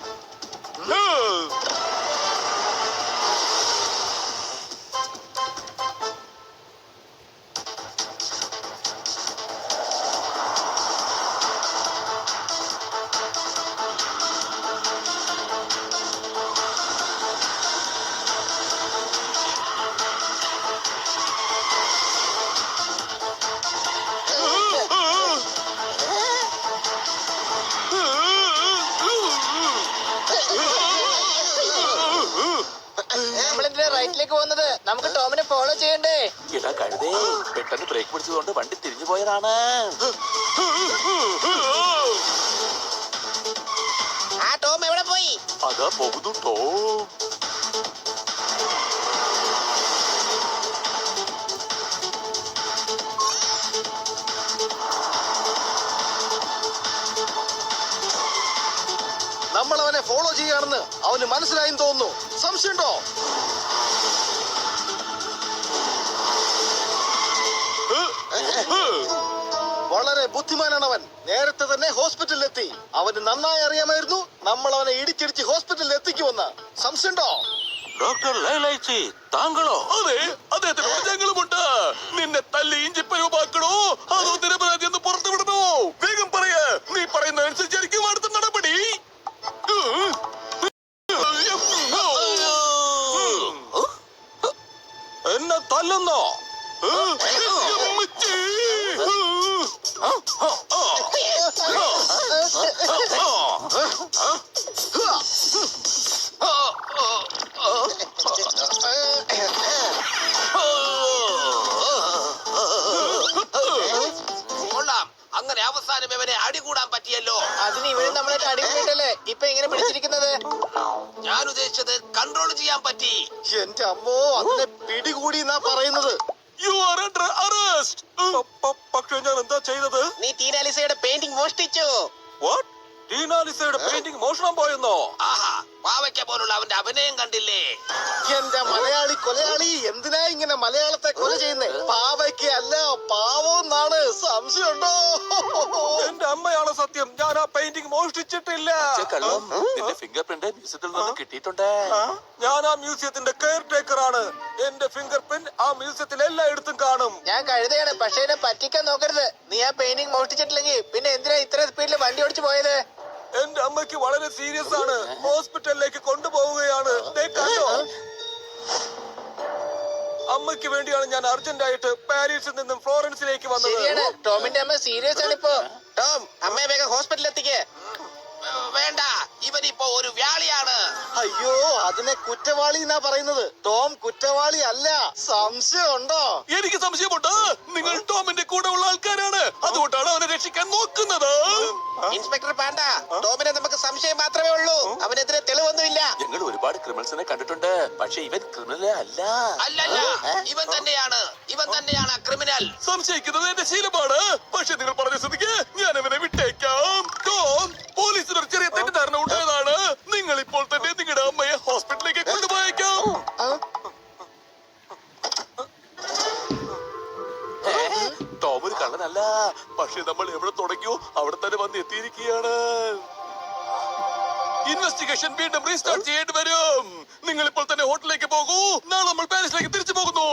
നമ്മളെന്തിനാ റൈറ്റിലേക്ക് പോകുന്നത്? നമുക്ക് ടോമിനെ ഫോളോ ചെയ്യണ്ടേ? എടാ കഴുതേ, പെട്ടെന്ന് ബ്രേക്ക് പിടിച്ചതുകൊണ്ട് വണ്ടി തിരിഞ്ഞു പോയതാണ്. ആ ടോം എവിടെ പോയി? അതാ പോകുന്നു ടോം. നമ്മൾ അവനെ ഫോളോ ചെയ്യുകയാണെന്ന് അവന് മനസ്സിലായെന്ന് തോന്നുന്നു. സംശയമുണ്ടോ? വളരെ ബുദ്ധിമാനാണ് അവൻ. നേരത്തെ തന്നെ ഹോസ്പിറ്റലിലെത്തി. അവന് നന്നായി അറിയാമായിരുന്നു നമ്മൾ അവനെ ഇടിച്ചിടിച്ച് ഹോസ്പിറ്റലിൽ എത്തിക്കുമെന്ന്. സംശയമുണ്ടോ? ഡോക്ടർ ലൈലൈച്ചി താങ്കളോ? അതെ, അദ്ദേഹത്തിനോട് ഞങ്ങളുമുണ്ട്. നിന്നെ തല്ലി ഇഞ്ചിപ്പരുവാക്കണോ അതോ നിരപരാധി എന്ന് പുറത്തു വിടണോ? വേഗം പറയ. നീ പറയുന്നതനുസരിച്ചായിരിക്കും അടുത്ത നടപടി. എന്നെ തല്ലുന്നോ? അമ്മച്ചി. കൊള്ളാം, അങ്ങനെ അവസാനം ഇവനെ അടികൂടാൻ പറ്റിയല്ലോ. അതിന് ഇവരും നമ്മളായിട്ട് അടിപൊളിയിട്ടല്ലേ ഇപ്പൊ എങ്ങനെ പിടിച്ചിരിക്കുന്നത്? ഞാൻ ഉദ്ദേശിച്ചത് കൺട്രോൾ ചെയ്യാൻ പറ്റി. എന്റെ അമ്മോ, അതിനെ പിടികൂടി എന്നാ പറയുന്നത്. You are under arrest. പക്ഷെ ഞാൻ എന്താ ചെയ്തത്? നീ ടീനാലിസയുടെ പെയിന്റിംഗ് മോഷ്ടിച്ചു. What? ടീനാലിസയുടെ പെയിന്റിംഗ് മോഷണം പോയെന്നോ? ആഹാ, പാവയ്ക്ക പോലുള്ള അവന്റെ അഭിനയം കണ്ടില്ലേ? എന്റെ മലയാളി കൊലയാളി, എന്തിനാ ഇങ്ങനെ മലയാളത്തെ കൊല ചെയ്യുന്നേ? പാവയ്ക്ക് അല്ല, പാവോന്നാണ്. സംശയമുണ്ടോ? എന്റെ അമ്മയാണ് സത്യം. ഞാൻ ആ പെയിന്റിംഗ് മോഷ്ടിച്ചിട്ടില്ല. കള്ളം നിന്റെ ഫിംഗർ പ്രിന്റ് മ്യൂസിയത്തിൽ നിന്ന് കിട്ടിയിട്ടുണ്ട്. ഞാൻ ആ മ്യൂസിയത്തിന്റെ കെയർ ടേക്കർ ആണ്. എന്റെ ഫിംഗർ പ്രിന്റ് ആ മ്യൂസിയത്തിൽ എല്ലായിടത്തും കാണും. ഞാൻ കഴുതയാണ്, പക്ഷെ എന്നെ പറ്റിക്കാൻ നോക്കരുത്. നീ ആ പെയിന്റിംഗ് മോഷ്ടിച്ചിട്ടില്ലെങ്കിൽ പിന്നെ എന്തിനാ ഇത്ര സ്പീഡിൽ വണ്ടി ഓടിച്ചു പോയത്? എന്റെ അമ്മയ്ക്ക് വളരെ സീരിയസ് ആണ്. ഹോസ്പിറ്റലിലേക്ക് കൊണ്ടുപോവുകയാണ്. ദേ കണ്ടോ? അമ്മയ്ക്ക് വേണ്ടിയാണ് ഞാൻ അർജന്റായിട്ട് പാരീസിൽ നിന്നും ഫ്ലോറൻസിലേക്ക് ശരിയാണ്, വന്നത്. ടോമിന്റെ അമ്മ സീരിയസ് ആണ് ഇപ്പോ. ടോം, അമ്മയെ വേഗം ഹോസ്പിറ്റലിൽ എത്തിക്കേ. വേണ്ട, ഇവനിപ്പോ ഒരു വ്യാളിയാണ്. അയ്യോ, അതിനെ കുറ്റവാളി എന്നാ പറയുന്നത്. ടോം കുറ്റവാളി അല്ല. സംശയമുണ്ടോ? എനിക്ക് സംശയമുണ്ട്. നിങ്ങൾ ടോമിന്റെ കൂടെ ഉള്ള ആൾക്കാരാണ്. അതുകൊണ്ടാണ് അവനെ രക്ഷിക്കാൻ നോക്കുന്നത്. ഇൻസ്പെക്ടർ പാണ്ട, ടോമിനെ നമുക്ക് സംശയം മാത്രമേ ഉള്ളൂ. അവനെതിരെ തെളിവൊന്നുമില്ല. ഞങ്ങൾ ഒരുപാട് ക്രിമിനൽസിനെ കണ്ടിട്ടുണ്ട്, പക്ഷെ ഇവൻ ക്രിമിനൽ അല്ല. അല്ലല്ല, ഇവൻ തന്നെയാണ് ആ ക്രിമിനൽ. സംശയിക്കുന്നത് എന്റെ ശീലമാണ്. പക്ഷെ നിങ്ങൾ പറഞ്ഞ സ്ഥിതിക്ക് ഞാൻ അവനെ വിട്ടേക്കാം. ടോം, പോലീസിനൊരു ചെറിയ തെറ്റിദ്ധാരണ ഉണ്ടായതാണ്. നിങ്ങൾ ഇപ്പോൾ തന്നെ നിങ്ങളുടെ അമ്മയെ ഹോസ്പിറ്റലിലേക്ക് കൊണ്ടുപോയേക്കാം. ടോം ഒരു കള്ളനല്ല. പക്ഷെ നമ്മൾ എവിടെ തുടങ്ങിയോ അവിടെ തന്നെ വന്ന് എത്തിയിരിക്കുകയാണ്. ഇൻവെസ്റ്റിഗേഷൻ വീണ്ടും റീസ്റ്റാർട്ട് ചെയ്യേണ്ടി വരും. നിങ്ങൾ ഇപ്പോൾ തന്നെ ഹോട്ടലിലേക്ക് പോകൂ. നാളെ നമ്മൾ പാരീസിലേക്ക് തിരിച്ചു പോകുന്നു.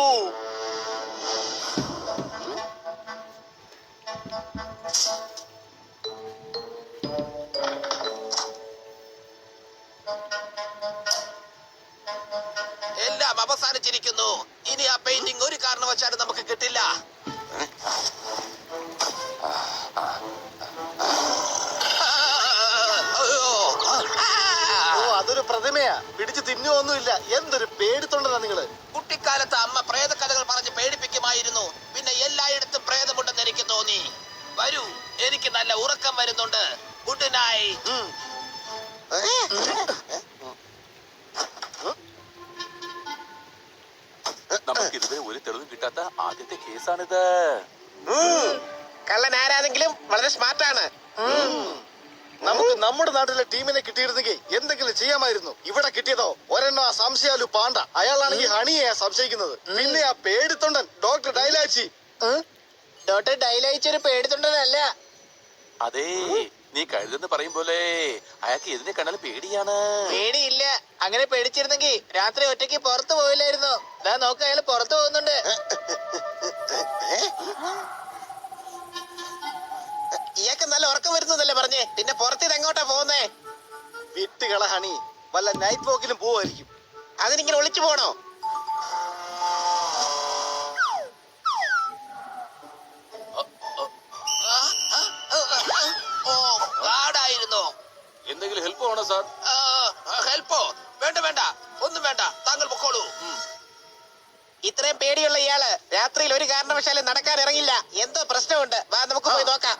എല്ലാം അവസാനിച്ചിരിക്കുന്നു. ഇനി ആ പെയിന്റിംഗ് ഒരു കാരണവശാലും നമുക്ക് കിട്ടില്ല. ഓ, അതൊരു പ്രതിമയാ. പിടിച്ചു തിന്നുവൊന്നുമില്ല. എന്തൊരു പേടിത്തൊണ്ടനാ നിങ്ങള്. കുട്ടിക്കാലത്ത് അമ്മ പ്രേതകഥകൾ പറഞ്ഞ് പേടിപ്പിക്കുമായിരുന്നു. പിന്നെ എല്ലായിടത്തും പ്രേതമുണ്ടെന്ന് എനിക്ക് തോന്നി. വരൂ, എനിക്ക് നല്ല ഉറക്കം വരുന്നുണ്ട്. Good night. നമുക്ക് ഇതുവരെ ഒരു തെളിവും കിട്ടാത്ത ആദ്യത്തെ കേസാണിത്. കള്ളൻ ആരാതെങ്കിലും വളരെ സ്മാർട്ടാണ്. നമുക്ക് നമ്മുടെ നാട്ടിലെ ടീമിനെ കിട്ടിയിരുന്നെങ്കിൽ എന്തെങ്കിലും ചെയ്യാമായിരുന്നു. ഇവിടെ കിട്ടിയതോ ഒരെണ്ണം ആ സംശയാലു പാണ്ട. അയാളാണെങ്കിൽ ഹണിയെയാ സംശയിക്കുന്നത്. പിന്നെ ആ പേടിത്തൊണ്ടൻ ഡോക്ടർ ഡൈലാച്ചി. ഡോക്ടർ ഡൈലയിച്ചൊരു പേടിത്തൊണ്ടനല്ല. അതേ, നീ കഴുതെന്ന് പറയും പോലെ അയാൾക്ക് എതിനെ കണ്ടാലും പേടിയാണ്. പേടിയില്ല. അങ്ങനെ പേടിച്ചിരുന്നെങ്കിൽ രാത്രി ഒറ്റയ്ക്ക് പുറത്തു പോയില്ലായിരുന്നു. ദാ നോക്ക്, അയാൾ പുറത്തു പോകുന്നുണ്ട്. ഇയാൾക്ക് നല്ല ഉറക്കം വരുന്നതല്ലേ പറഞ്ഞേ, പിന്നെ പുറത്തേത് എങ്ങോട്ടാ പോകുന്നേ? വിട്ടുകള ഹണി, വല്ല നൈറ്റ് വാക്കിലും പോവായിരിക്കും. അതിനിങ്ങനെ ഒളിച്ചു പോണോ? ഓ, ഗാർഡായിരുന്നു. എന്തെങ്കിലും ഹെൽപ്പ് വേണോ സാർ? ഹെൽപ്പോ? വേണ്ട വേണ്ട, ഒന്നും വേണ്ട, താങ്കൾ പൊക്കോളൂ. ഇത്രയും പേടിയുള്ള ഇയാള് രാത്രിയിൽ ഒരു കാരണവശാലും നടക്കാൻ ഇറങ്ങില്ല. എന്തോ പ്രശ്നമുണ്ട്. വാ, നമുക്ക് പോയി നോക്കാം.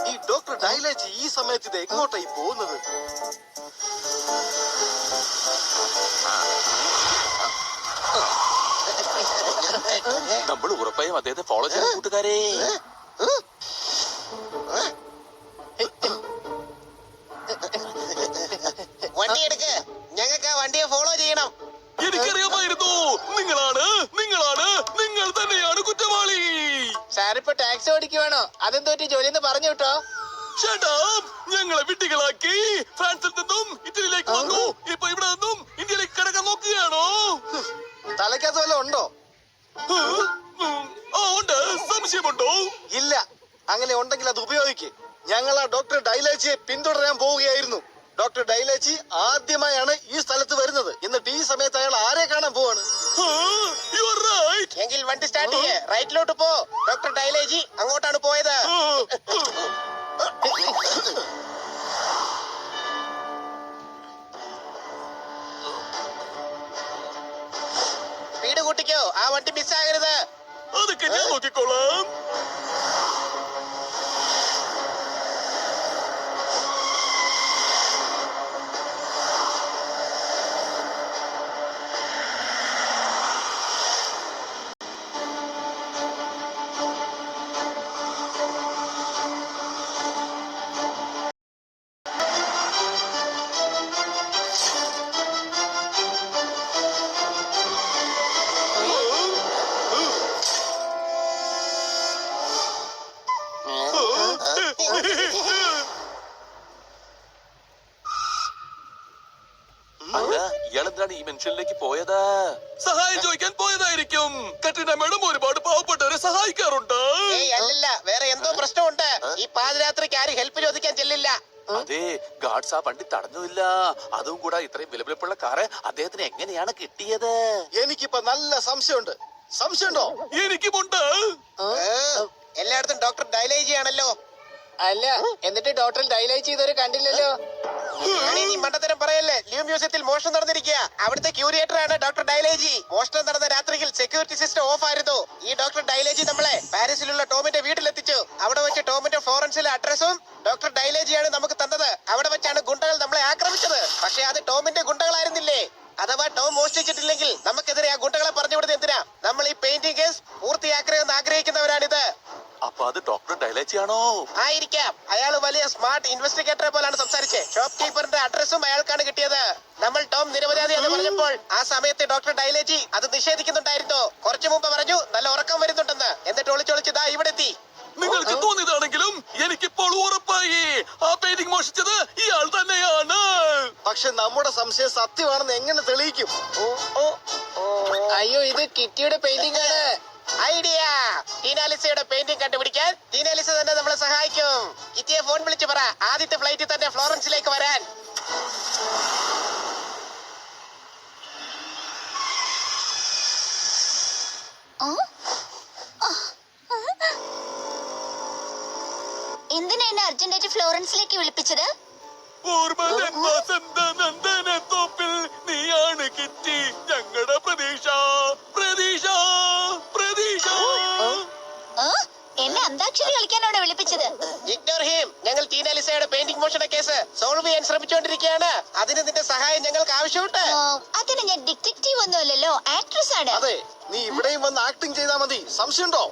ഈ ഡോക്ടർ ഡൈലാച്ചി ഈ സമയത്ത് ഇത് എങ്ങോട്ടായി പോകുന്നത്? നമ്മൾ ഉറപ്പായും അദ്ദേഹത്തെ ഫോളോ ചെയ്ത കൂട്ടുകാരെ. കേക്ക് ഞങ്ങൾക്ക് ആ വണ്ടിയെ ഫോളോ ചെയ്യണം. എനിക്കറിയാമായിരുന്നു നിങ്ങൾ തന്നെയാണ് കുറ്റവാളി. സാറിപ്പോ ടാക്സി ഓടിക്കുവാണോ? അതെന്തോറ്റി ജോലിന്ന് പറഞ്ഞു വിട്ടോ? Shut up! ഞങ്ങളെ വിട്ടികളാക്കി ഫ്രാൻസിൽ നിന്നും ഇറ്റലിയിലേക്ക് വന്നു. ഇപ്പൊ ഇവിടെ നിന്നും ഇന്ത്യയിലേക്ക് കിടക്കാൻ നോക്കുകയാണോ? തലയ്ക്കകത്ത് വല്ലതും ഉണ്ടോ? ഉണ്ട്. സംശയമുണ്ടോ? ഇല്ല. അങ്ങനെ ഉണ്ടെങ്കിൽ അത് ഉപയോഗിക്ക്. ഞങ്ങൾ ആ ഡോക്ടർ ഡൈലേച്ചിയെ പിന്തുടരാൻ പോവുകയായിരുന്നു. ഡോക്ടർ ഡൈലേച്ചി ആദ്യമായാണ് ഈ സ്ഥലത്ത് വരുന്നത്. എന്നിട്ട് ഈ സമയത്ത് അയാൾ ആരെ കാണാൻ പോവാണ്? You are right. എങ്കിൽ വണ്ടി സ്റ്റാർട്ട് ചെയ്യേ. റൈറ്റിലോട്ട് പോ. ഡോക്ടർ ഡൈലേജി അങ്ങോട്ടാണ് പോയത്. സ്പീഡ് കൂട്ടിക്കോ. ആ വണ്ടി മിസ്സാകരുത്. അതൊക്കെ ഞാൻ നോക്കിക്കോളാം. അല്ല, ഇയാളെന്താണ് ഈ മെൻഷനിലേക്ക് പോയത്? സഹായം ചോദിക്കാൻ പോയതായിരിക്കും. കട്രീന മേഡം ഒരുപാട് പാവപ്പെട്ടവരെ സഹായിക്കാറുണ്ട്. ഏയ് അല്ലല്ല, വേറെ എന്തോ പ്രശ്നമുണ്ട്. ഈ പാതിരാത്രിക്ക് ആരും ഹെൽപ്പ് ചോദിക്കാൻ ചെല്ലില്ല. അതെ, ഗാർഡ്സ് ആ വണ്ടി തടഞ്ഞില്ല. അതും കൂടെ ഇത്രയും വിലപിടിപ്പുള്ള കാറ് അദ്ദേഹത്തിന് എങ്ങനെയാണ് കിട്ടിയത്? എനിക്കിപ്പോ നല്ല സംശയമുണ്ട്. സംശയമുണ്ടോ? എനിക്കുമുണ്ട്. എല്ലായിടത്തും ഡോക്ടർ ഡൈലേജി ആണല്ലോ. അല്ല, എന്നിട്ട് ഡോക്ടർ ഡൈലേജ് ചെയ്തവരെ കണ്ടില്ലല്ലോ. നീ മണ്ടത്തരം പറയല്ലേ. ലിയോ മ്യൂസിയത്തിൽ മോഷണം നടന്നിരിക്കുക. അവിടുത്തെ ക്യൂരിയേറ്റർ ആണ് ഡോക്ടർ ഡൈലേജി. മോഷണം നടന്ന രാത്രിയിൽ സെക്യൂരിറ്റി സിസ്റ്റം ഓഫ് ആയിരുന്നു. ഈ ഡോക്ടർ ഡൈലേജി നമ്മളെ പാരീസിലുള്ള ടോമിന്റെ വീട്ടിലെത്തിച്ചു. അവിടെ വെച്ച് ടോമിന്റെ ഫോറൻസിലെ അഡ്രസ്സും ഡോക്ടർ ഡൈലേജിയാണ് നമുക്ക് തന്നത്. അവിടെ വെച്ചാണ് ഗുണ്ടകൾ നമ്മളെ ആക്രമിച്ചത്. പക്ഷെ അത് ടോമിന്റെ ഗുണ്ടകളായിരുന്നില്ലേ? അഥവാ ടോം മോഷ്ടിച്ചിട്ടില്ലെങ്കിൽ നമുക്കെതിരെ ആ ഗുണ്ടകളെ പറഞ്ഞുവിടുന്നത് എന്തിനാ? നമ്മൾ ഈ പെയിന്റിംഗ് കേസ് പൂർത്തിയാക്കണമെന്ന് ആഗ്രഹിക്കുന്നവരാണിത്. അപ്പൊ അത് ഡോക്ടർ ഡൈലേച്ചി ആണോ? ആയിരിക്കാം. അയാൾ വലിയ സ്മാർട്ട് ഇൻവെസ്റ്റിഗേറ്ററെ പോലാണ് സംസാരിച്ചത്. ഷോപ്പ് കീപ്പറിന്റെ അഡ്രസ്സും അയാൾക്കാണ് കിട്ടിയത്. നമ്മൾ ടോം നിരപരാധി എന്ന് പറഞ്ഞപ്പോൾ ആ സമയത്ത് ഡോക്ടർ ഡൈലേജി അത് നിഷേധിക്കുന്നുണ്ടായിരുന്നു. കുറച്ചു മുമ്പ് പറഞ്ഞു നല്ല ഉറക്കം വരുന്നുണ്ടെന്ന്. എന്നിട്ട് ഒളിച്ചൊളിച്ച് ദാ ഇവിടെ എത്തി. നിങ്ങൾക്ക് തോന്നിയതാണെങ്കിലും എനിക്കിപ്പോൾ ഉറപ്പായി ആ പെയിന്റിംഗ് മോഷിച്ചത് ഇയാൾ തന്നെയാണ്. പക്ഷെ നമ്മുടെ സംശയം സത്യമാണെന്ന് എങ്ങനെ തെളിയിക്കും? അയ്യോ, ഇത് കിറ്റിയുടെ പെയിന്റിംഗ് ആണ്. ഐഡിയ. ടീനാലിസയുടെ പെയിന്റിംഗ് കണ്ടുപിടിക്കാൻ ടീനാലിസ തന്നെ നമ്മളെ സഹായിക്കും. കിറ്റിയെ ഫോൺ വിളിച്ചു പറ ആദ്യത്തെ ഫ്ലൈറ്റിൽ തന്നെ ഫ്ലോറൻസിലേക്ക് വരാൻ. എന്തിനാ എന്നെ അർജന്റായിട്ട് ഫ്ലോറൻസിലേക്ക് വിളിപ്പിച്ചത്? തോപ്പിൽ നീയാണ് കിറ്റി. ഞങ്ങളുടെ പ്രതീക്ഷ പ്രതീക്ഷ പ്രതീക്ഷ. എന്നെ അന്താക്ഷരി കളിക്കാനാണ് വിളിപ്പിച്ചത്. Ignore him. ഞങ്ങൾ ടീനാലിസയുടെ പെയിന്റിംഗ് മോഷണ കേസ് സോൾവ് ചെയ്യാൻ ശ്രമിച്ചുകൊണ്ടിരിക്കുകയാണ്. അതിന് നിന്റെ സഹായം ഞങ്ങൾക്ക് ആവശ്യമുണ്ട്. അതിന് ഞാൻ ഡിറ്റക്റ്റീവ് ഒന്നുമല്ലല്ലോ, ആക്ട്രസ് ആണ്. അതെ, നീ ഇവിടെയും വന്ന് ആക്ടിങ് ചെയ്താ മതി. സംശയമുണ്ടോ?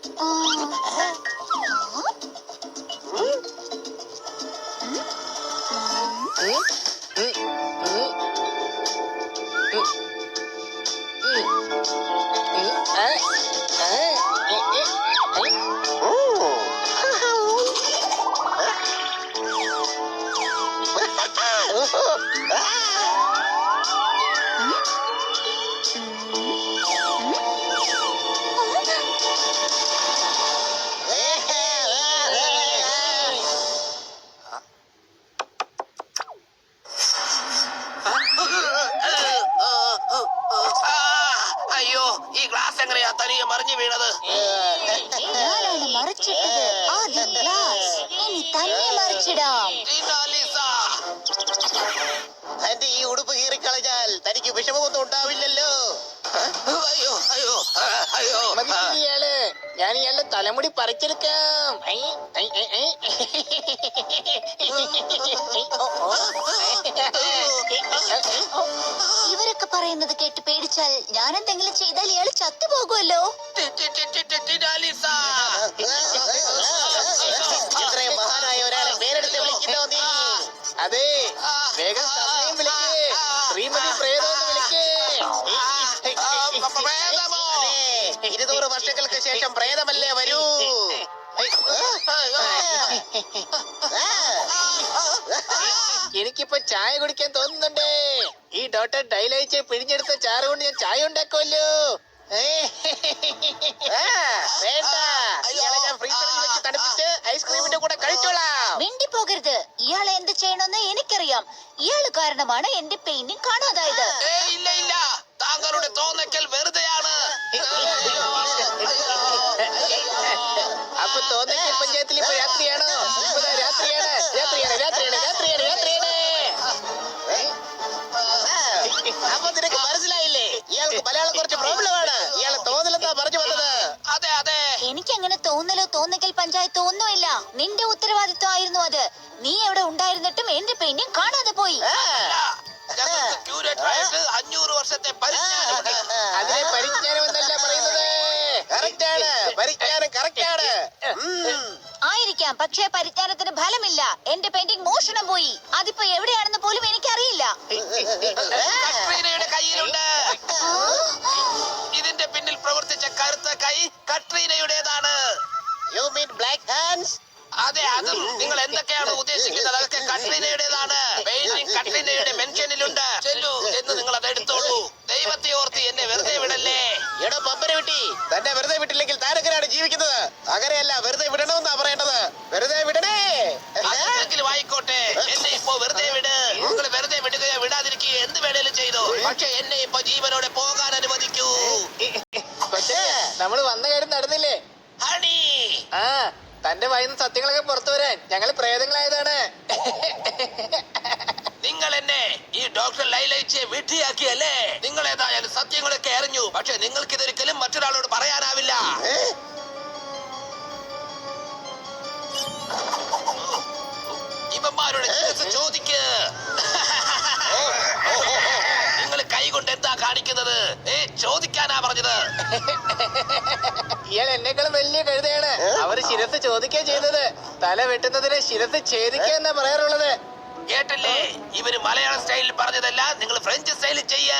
അയ്യോ, ഈ ഗ്ലാസ് എങ്ങനെയാ തനിയെ മറിഞ്ഞു വീണത്? ഞാനാണ് മറിച്ചിട്ടത്. ആദ്യം ഗ്ലാസ്, ഇനി തന്നെ മറിച്ചിടാം. ടീനാലിസ. തന്റെ ഈ ഉടുപ്പ് കീറിക്കളഞ്ഞാൽ തനിക്ക് വിഷമമൊന്നും ഉണ്ടാവില്ലല്ലോ. അയ്യോ അയ്യോ അയ്യോ. ഇയാള് ഞാൻ ഇയാളുടെ തലമുടി പറിച്ചെടുക്കാം. ഇവരൊക്കെ പറയുന്നത് കേട്ട് പേടിച്ചാൽ ഞാൻ എന്തെങ്കിലും ചെയ്താൽ ഇയാള് ചത്തുപോകുമല്ലോ. ടീനാലിസ. ഇത്രയും മഹാനായ ഒരാളെ പേരെടുത്ത് വിളിക്കുന്നോ നീ? അതെ, വേഗം സമയം വിളിക്കേ. ശ്രീമതി പ്രേതം എന്ന് വിളിക്കേ. പ്രേതമോ? അതെ, 200 വർഷങ്ങൾക്ക് ശേഷം പ്രേതമല്ലേ വരൂ. എനിക്കിപ്പോ ചായ കുടിക്കാൻ തോന്നുന്നുണ്ട്. ഈ ഡോക്ടർ ഡൈലൈറ്റ് പിഴിഞ്ഞെടുത്ത ചാറ് കൊണ്ട് ഞാൻ ചായ ഉണ്ടാക്കുമല്ലോ. വേണ്ട, ഇയാളെ ഞാൻ ഫ്രീസറിൽ വെച്ച് തണുപ്പിച്ച് ഐസ്ക്രീമിന്റെ കൂടെ കഴിച്ചോളാം. മിണ്ടി പോകരുത്. ഇയാളെ എന്ത് ചെയ്യണമെന്ന് എനിക്കറിയാം. ഇയാള് കാരണമാണ് എന്റെ പെയിന്റിംഗ് കാണാതായത്. ഇല്ല ഇല്ല, താങ്കളുടെ തോന്നക്കൽ വെറുതെയാണ്. അപ്പൊ തോന്നയ്ക്കൽ പഞ്ചായത്തിൽ ഇപ്പൊ രാത്രിയാണോ? ഇപ്പൊ രാത്രിയാണ്. അപ്പൊ നിനക്ക് മനസ്സിലായില്ലേ? ഇയാൾക്ക് മലയാളം കുറച്ച് പ്രോബ്ലം ആണ്. ഇയാളെ തോന്നലെന്നാ പറഞ്ഞു വന്നത്. അതെ അതെ, എനിക്ക് അങ്ങനെ തോന്നലോ തോന്നിക്കൽ പഞ്ചായത്തോ ഒന്നുമില്ല. നിന്റെ ഉത്തരവാദിത്വമായിരുന്നു അത്. നീ എവിടെ ഉണ്ടായിരുന്നിട്ടും എന്റെ പെയിന്റിംഗ് കാണാതെ പോയി. ഞങ്ങൾക്ക് ക്യൂരേറ്റർ ആയിട്ട് 500 വർഷത്തെ പരിജ്ഞാനമുണ്ട്. അതിനെ പരിജ്ഞാനം എന്നല്ല പറയുന്നത്. കറക്റ്റാണ്, പരിജ്ഞാനം കറക്റ്റാണ്. ആയിരിക്കാം, പക്ഷേ പരിജ്ഞാനത്തിന് ഫലമില്ല. എന്റെ പെയിന്റിംഗ് മോഷണം പോയി. അതിപ്പോ എവിടെയാണെന്ന് പോലും എനിക്കറിയില്ല. കട്രീനയുടെ കയ്യിലുണ്ട്. ഇതിന്റെ പിന്നിൽ പ്രവർത്തിച്ച കറുത്ത കൈ കട്രീനയുടേതാണ്. You mean black hands? അതെ, അതും നിങ്ങൾ എന്തൊക്കെയാണ് ഉദ്ദേശിക്കുന്നത് അതൊക്കെ കട്രീനയുടേതാണ്. പെയിന്റിംഗ് കട്രീനയുടെ മെൻഷനിലുണ്ട്. ചെല്ലു എന്ന് നിങ്ങൾ അത് എടുത്തോളൂ. ദൈവത്തെ ഓർത്ത് എന്നെ വെറുതെ വിടല്ലേ. എടോ പമ്പര വിട്ടി, തന്നെ വെറുതെ വിട്ടില്ലെങ്കിൽ താരക്കനാണ് ജീവിക്കുന്നത്. അങ്ങനെയല്ല, വെറുതെ വിടണമെന്നാ പറയേണ്ടത്. വെറുതെ വിടണേ. അതെങ്കിലും ആയിക്കോട്ടെ, എന്നെ ഇപ്പോ വെറുതെ വിട്. നിങ്ങൾ വെറുതെ വിടുകയോ വിടാതിരിക്കുകയോ എന്ത് വേണേലും ചെയ്തു. പക്ഷെ എന്നെ ഇപ്പൊ ജീവനോടെ പോകാൻ അനുവദിക്കൂ. പക്ഷേ നമ്മള് വന്ന കാര്യം നടന്നില്ലേ? ഹണി, ആ, തന്റെ വായിന്ന് സത്യങ്ങളൊക്കെ പുറത്തു വരാൻ ഞങ്ങൾ പ്രേതങ്ങളായതാണ്. നിങ്ങൾ എന്നെ ഈ ഡോക്ടർ ലൈലൈച്ചയെ വിഡ്ഢിയാക്കിയല്ലേ? നിങ്ങൾ ഏതായാലും സത്യങ്ങളൊക്കെ അറിഞ്ഞു. പക്ഷെ നിങ്ങൾക്ക് ഇതൊരിക്കലും മറ്റൊരാളോട് പറയാനാവില്ല. ഇവന്മാരോട് ചോദിക്ക്. നിങ്ങൾ കൈ കൊണ്ട് എന്താ കാണിക്കുന്നത്? ചോദിക്കാനാ പറഞ്ഞത്. ഇയാൾ എന്നെക്കാളും വലിയ കഴുതയാണ്. അവര് ശിരസ് ചോദിക്കുക ചെയ്തത്. തല വെട്ടുന്നതിന് ശിരസ് ഛേദിക്കുക എന്നാ പറയാറുള്ളത്. കേട്ടില്ലേ? ഇവര് മലയാളം സ്റ്റൈലിൽ പറഞ്ഞതല്ല, നിങ്ങൾ ഫ്രഞ്ച് സ്റ്റൈലിൽ ചെയ്യ.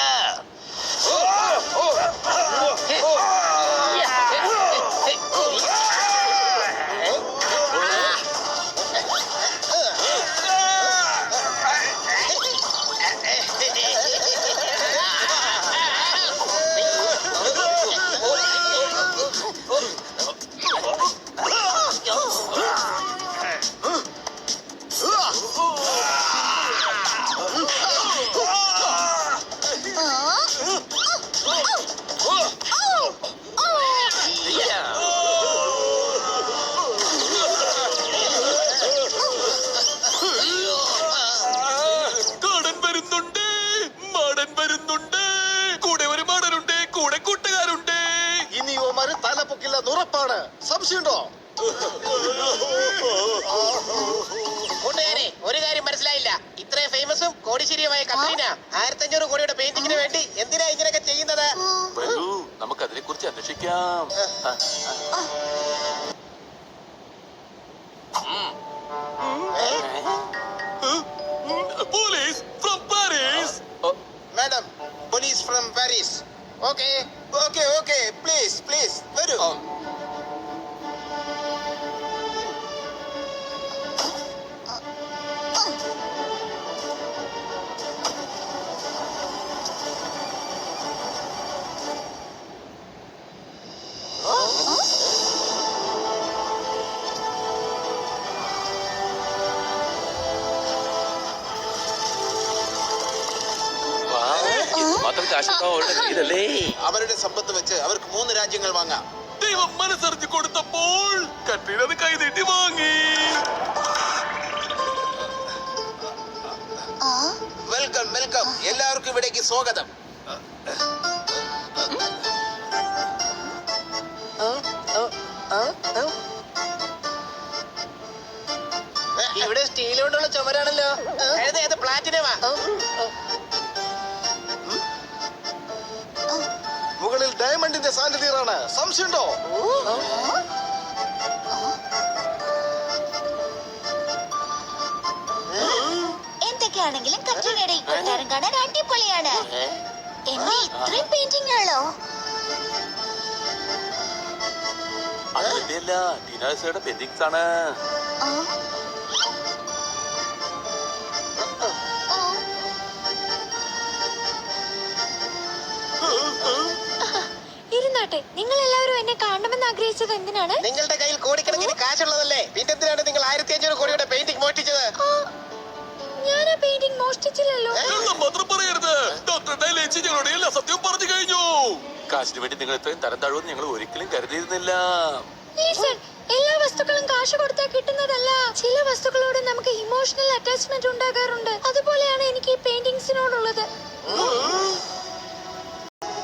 കാടൻ വരുന്നുണ്ട്, മാടൻ വരുന്നുണ്ട്, കൂടെ ഒരു മാടനുണ്ട്, കൂടെ കൂട്ടുകാരുണ്ട്. ഇനി ഓമാര് തല പൊക്കില്ല ഉറപ്പാണ്. സംശയമുണ്ടോ? കൂട്ടുകാരെ, ഒരു കാര്യം മനസ്സിലായില്ല. ഇത്രയും ഫേമസും കോടിശ്ശേരിയുമായ കത്രീന 1500 കോടിയുടെ പെയിന്റിങ്ങിന് വേണ്ടി എന്തിനാ ഇങ്ങനെയൊക്കെ ചെയ്യുന്നത്? വരൂ, നമുക്ക് അതിനെ കുറിച്ച് അന്വേഷിക്കാം. Police from Paris. Madam, police from Paris. Okay, okay okay, please please വരൂ. മാത്രം കാശുണ്ടാവും അവരുടെ കയ്യിലല്ലേ? അവരുടെ സമ്പത്ത് വെച്ച് അവർക്ക് 3 രാജ്യങ്ങൾ വാങ്ങാം. ദൈവം മനസ്സറിഞ്ഞു കൊടുത്തപ്പോൾ കട്രീന അത് കൈനീട്ടി വാങ്ങി. വെൽക്കം വെൽക്കം, എല്ലാവർക്കും ഇവിടേക്ക് സ്വാഗതം. ഇവിടെ സ്റ്റീൽ കൊണ്ടുള്ള ചുമരാണല്ലോ. ഏത് പ്ലാറ്റിനമാ? മുകളിൽ ഡയമണ്ടിന്റെ സാന്നിധ്യമാണ്. സംശയമുണ്ടോ? എന്തൊക്കെയാ എന്താണെങ്കിലും കട്രീനയുടെ ഈ കൊട്ടാരം കാണാൻ അടിപൊളിയാണ്. എന്റെ ഇത്രയും പെയിന്റിങ്ങുകളോ? അത് തന്നെയല്ല ടിനാലിസയുടെ പെൻഡിങ്സ് ആണ്. ഇരുന്നാട്ടെ, നിങ്ങൾ എല്ലാവരും എന്നെ കാണണമെന്ന് ആഗ്രഹിച്ചത് എന്തിനാണ്? നിങ്ങളുടെ കയ്യിൽ കോടിക്കണക്കിന് കാശുള്ളതല്ലേ, പിന്നെന്തിനാണ് നിങ്ങൾ 1500 കോടിയുടെ പെയിന്റിംഗ് മോഷ്ടിച്ചത്? ഞാൻ ആ പെയിന്റിംഗ് മോഷ്ടിച്ചില്ലല്ലോ. എല്ലാം മാത്രം പറയരുത്. ഡോക്ടർ ഡൈലേച്ചി ഞങ്ങളോട് എല്ലാ സത്യവും പറഞ്ഞു കഴിഞ്ഞു. കാശിന് വേണ്ടി നിങ്ങൾ ഇത്രയും തരം താഴുമെന്ന് ഞങ്ങൾ ഒരിക്കലും കരുതിയിരുന്നില്ല. ലിസൺ, എല്ലാ വസ്തുക്കളും കാശ് കൊടുത്താൽ കിട്ടുന്നതല്ല. ചില വസ്തുക്കളോട് നമുക്ക് ഇമോഷണൽ അറ്റാച്ച്മെന്റ് ഉണ്ടാകാറുണ്ട്. അതുപോലെയാണ് എനിക്ക് ഈ പെയിന്റിങ്സിനോടുള്ളത്.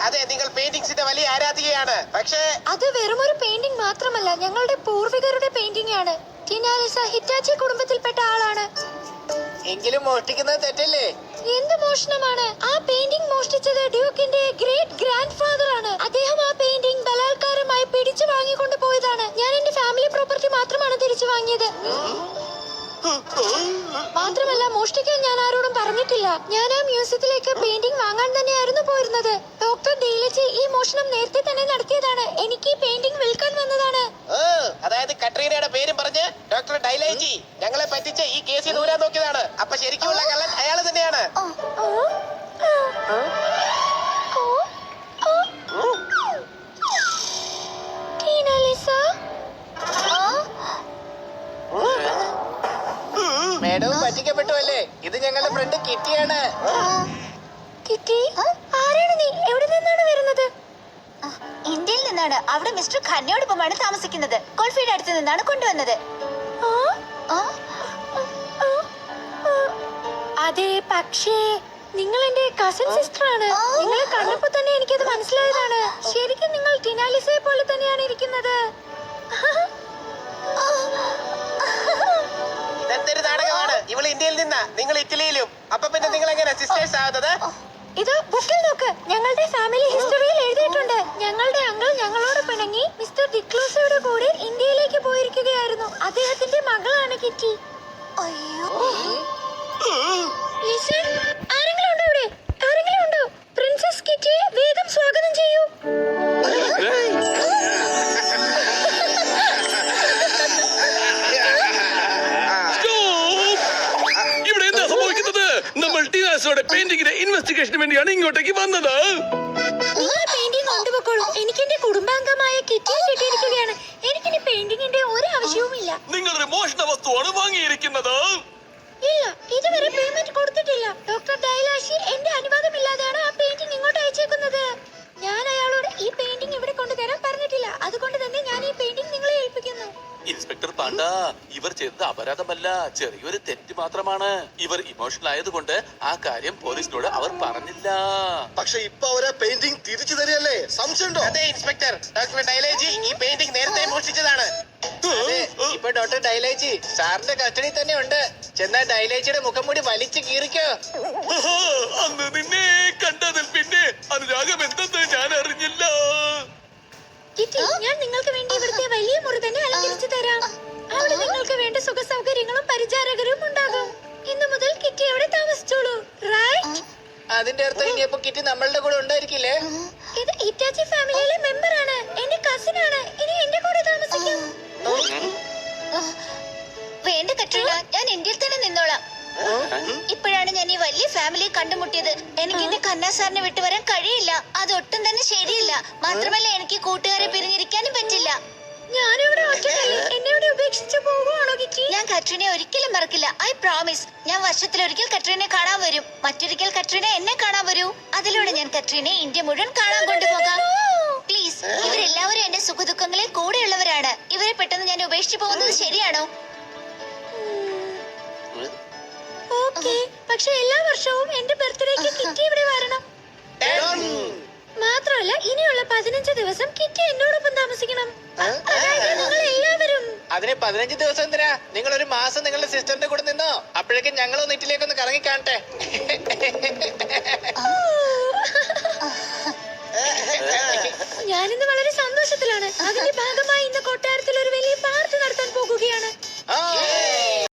അതെ, നിങ്ങൾ പെയിന്റിംഗ്സിന്റെ വലിയ ആരാധികയാണ്. പക്ഷേ അത് വെറുമൊരു പെയിന്റിംഗ് മാത്രമല്ല, ഞങ്ങളുടെ പൂർവികരുടെ പെയിന്റിംഗ് ആണ്. ടിനാലിസ ഹിറ്റാച്ചി കുടുംബത്തിൽപ്പെട്ട ആളാണ്. എങ്കിലും മോഷ്ടിക്കുന്നത് തെറ്റല്ലേ? എന്ത് മോഷണമാണ്? ആ പെയിന്റിംഗ് മോഷ്ടിച്ചത് ഡ്യൂക്കിന്റെ ഗ്രേറ്റ് ഗ്രാൻഡ് ഫാദർ ആണ്. അദ്ദേഹം ആ പെയിന്റിംഗ് ബലാത്കാരമായി പിടിച്ചു വാങ്ങിക്കൊണ്ട് പോയതാണ്. ഞാൻ എന്റെ ഫാമിലി പ്രോപ്പർട്ടി മാത്രമാണ് തിരിച്ചു വാങ്ങിയത്. മാത്രമല്ല, മോഷ്ടിക്കാൻ ഞാൻ ആരോടും പറഞ്ഞിട്ടില്ല. ഞാൻ ആ മ്യൂസിയത്തിലേക്ക് പെയിന്റിംഗ് വാങ്ങാൻ തന്നെയായിരുന്നു പോയിരുന്നത്. ഡോക്ടർ ഡെയിലച്ചി ഈ മോഷണം നേരത്തെ തന്നെ നടത്തിയതാണ്. എനിക്ക് ഈ പെയിന്റിംഗ് വിൽക്കാൻ വന്നതാണ്. അതായത് കട്രീനയുടെ പേരും പറഞ്ഞ് ഡോക്ടർ ഡൈലേജി ഞങ്ങളെ പറ്റിച്ച് ഈ കേസിൽ ദൂരാൻ നോക്കിയതാണ്. അപ്പൊ ശരിക്കുമുള്ള കള്ളൻ അയാൾ തന്നെയാണ്. മേഡവും പറ്റിക്കപ്പെട്ടു അല്ലേ? ഇത് ഞങ്ങളുടെ ഫ്രണ്ട് കിറ്റിയാണ്. കിറ്റി, ആരാണ് നീ? എവിടെ നിന്നാണ് വരുന്നത്? ഇന്ത്യയിൽ നിന്നാണ്. അവിടെ മിസ്റ്റർ ഖന്നയോടൊപ്പമാണ് താമസിക്കുന്നത്. കോൾഫീൽഡ് അടുത്ത് നിന്നാണ് കൊണ്ടുവന്നത്. അതെ, പക്ഷേ നിങ്ങൾ എന്റെ കസിൻ സിസ്റ്റർ ആണ്. നിങ്ങളെ കണ്ടപ്പോ തന്നെ എനിക്കത് മനസ്സിലായതാണ്. ശരിക്കും നിങ്ങൾ ടിനാലിസയെ പോലെ തന്നെയാണ് ഇരിക്കുന്നത്. ഇതെന്തൊരു നാടകമാണ്? ഇവൾ ഇന്ത്യയിൽ നിന്നാ, നിങ്ങൾ ഇറ്റലിയിലും. അപ്പൊ പിന്നെ നിങ്ങൾ എങ്ങനെ സിസ്റ്റേഴ്സ് ആവുന്നത്? ഇത് ബുക്കിൽ നോക്ക്. ഞങ്ങളുടെ ഫാമിലി ഹിസ്റ്ററിയിൽ എഴുതിയിട്ടുണ്ട്. ഞങ്ങളുടെ അങ്കിൾ ഞങ്ങളോട് പിണങ്ങി മിസ്റ്റർ ഡിക്ലോസയുടെ കൂടെ ഇന്ത്യയിലേക്ക് പോയിരിക്കുകയായിരുന്നു. അദ്ദേഹത്തിന്റെ മകളാണ് കിറ്റി. അയ്യോ, ലിസൺ, ആരെങ്കിലും ഉണ്ടോ ഇവിടെ? ആരെങ്കിലും ഉണ്ടോ? പ്രിൻസസ് കിറ്റിയെ വേഗം സ്വാഗതം ചെയ്യൂ. ഇവിടെ എന്താ സംഭവിക്കുന്നത്? നമ്മൾ ടിനാലിസയുടെ പെയിന്റിംഗിന്റെ ഇൻവെസ്റ്റിഗേഷന് വേണ്ടിയാണ് ഇങ്ങോട്ടേക്ക് വന്നത്. നിങ്ങൾ പെയിന്റിംഗ് കൊണ്ടുപോയിക്കോളൂ. എനിക്ക് എന്റെ കുടുംബാംഗമായ കിറ്റിയെ കിട്ടിയിരിക്കുകയാണ്. എനിക്കിനി പെയിന്റിംഗിന്റെ ഒരു ആവശ്യവുമില്ല. നിങ്ങളൊരു മോഷണ വസ്തുവാണ് വാങ്ങിയിരിക്കുന്നത്. ഇല്ല, ഇതുവരെ പേയ്മെന്റ് കൊടുത്തിട്ടില്ല. ഡോക്ടർ ഡൈലാഷി എന്റെ അനുവാദമില്ലാതെയാണ് ആ പെയിന്റിംഗ് ഇങ്ങോട്ട് അയച്ചേക്കുന്നത്. ഞാൻ അയാളോട് ഈ പെയിന്റിംഗ് ഇവിടെ കൊണ്ടുതരാൻ പറഞ്ഞിട്ടില്ല. അതുകൊണ്ട് തന്നെ ഞാൻ ഈ പെയിന്റിംഗ് നിങ്ങളെ ഏൽപ്പിക്കുന്നു. ഇൻസ്പെക്ടർ പാണ്ട, ഇവർ ചെയ്തത് അപരാധമല്ല, ചെറിയൊരു തെറ്റ് മാത്രമാണ്. ഇവർ ഇമോഷണൽ ആയതുകൊണ്ട് ആ കാര്യം പോലീസിനോട് അവർ പറഞ്ഞില്ല. പക്ഷെ ഇപ്പൊ അവരെ പെയിന്റിംഗ് തിരിച്ചു തരികയല്ലേ? സംശയമുണ്ടോ? അതെ ഇൻസ്പെക്ടർ, ഡോക്ടർ ഡൈലേജി ഈ പെയിന്റിംഗ് നേരത്തെ മോഷ്ടിച്ചതാണ്. അതെ, ഇപ്പൊ ഡോക്ടർ ഡൈലേജി സാറിന്റെ കസ്റ്റഡി തന്നെ ഉണ്ട്. ചെന്നാ ഡൈലേജിയുടെ മുഖം മൂടി വലിച്ചു കീറിക്കോ. അന്ന് നിന്നെ കണ്ടതിൽ പിന്നെ അനുരാഗം എന്തെന്ന് ഞാൻ അറിഞ്ഞില്ല. കിറ്റി, ഞാൻ നിങ്ങൾക്ക് വേണ്ടി ഇവിടുത്തെ വലിയ മുറി തന്നെ അലങ്കരിച്ചു തരാം. അവിടെ നിങ്ങൾക്ക് വേണ്ട സുഖ സൗകര്യങ്ങളും പരിചാരകരും ഉണ്ടാകും. ഇന്നു മുതൽ കിറ്റി അവിടെ താമസിച്ചോളൂ. റൈറ്റ്? അതിന്റെ അർത്ഥം ഇനിയപ്പോ കിറ്റി നമ്മളുടെ കൂടെ ഉണ്ടായിരിക്കില്ലേ? ഇത് ഇറ്റാച്ചി ഫാമിലിയിലെ മെമ്പർ ആണ്. എന്റെ കസിൻ ആണ്. ഇനി എന്റെ കൂടെ താമസിക്കും. വേണ്ട കട്രീന, ഞാൻ ഇന്ത്യയിൽ തന്നെ നിന്നോളാം. ഇപ്പോഴാണ് ഞാൻ ഈ വലിയ ഫാമിലിയെ കണ്ടുമുട്ടിയത്. എനിക്ക് എന്റെ കന്നാ സാറിനെ വിട്ടുവരാൻ കഴിയില്ല. അതൊട്ടും തന്നെ ശരിയല്ല. മാത്രമല്ല, എനിക്ക് കൂട്ടുകാരെ പിരിഞ്ഞിരിക്കാനും പറ്റില്ല. ഞാനിവിടെ ഒറ്റയ്ക്കല്ലേ. എന്നെ ഇവിടെ ഉപേക്ഷിച്ച് പോവുകയാണോ കിറ്റി? ഞാൻ കട്രീനെ ഒരിക്കലും മറക്കില്ല. I promise. ഞാൻ വർഷത്തിലൊരിക്കൽ കട്രീനെ കാണാൻ വരും. മറ്റൊരിക്കൽ കട്രീന എന്നെ കാണാൻ വരൂ. അതിലൂടെ ഞാൻ കട്രീനെ ഇന്ത്യ മുഴുവൻ കാണാൻ കൊണ്ടുപോകാം. പ്ലീസ്, ഇവരെല്ലാവരും എന്റെ സുഖദുഃഖങ്ങളിൽ കൂടെയുള്ളവരാണ്. ഇവരെ പെട്ടെന്ന് ഞാൻ ഉപേക്ഷിച്ചു പോകുന്നത് ശരിയാണോ? ഓക്കേ, പക്ഷെ എല്ലാ വർഷവും എന്റെ ബർത്ത്ഡേക്ക് കിറ്റി ഇവിടെ വരണം. മാത്രമല്ല, ഇനിയുള്ള 15 ദിവസം കിറ്റി എന്നോടൊപ്പം താമസിക്കണം. അതായത് നിങ്ങൾ എല്ലാവരും. അതിന് 15 ദിവസം എന്തിനാ? നിങ്ങൾ ഒരു മാസം നിങ്ങളുടെ സിസ്റ്ററിന്റെ കൂടെ നിന്നോ. അപ്പോഴേക്കും ഞങ്ങളോ നെറ്റിലേക്കൊന്ന് കറങ്ങി കാണട്ടെ. ഞാനിന്ന് വളരെ സന്തോഷത്തിലാണ്. അതിന്റെ ഭാഗമായി ഇന്ന് കൊട്ടാരത്തിൽ ഒരു വലിയ പാർട്ടി നടത്താൻ പോകുകയാണ്.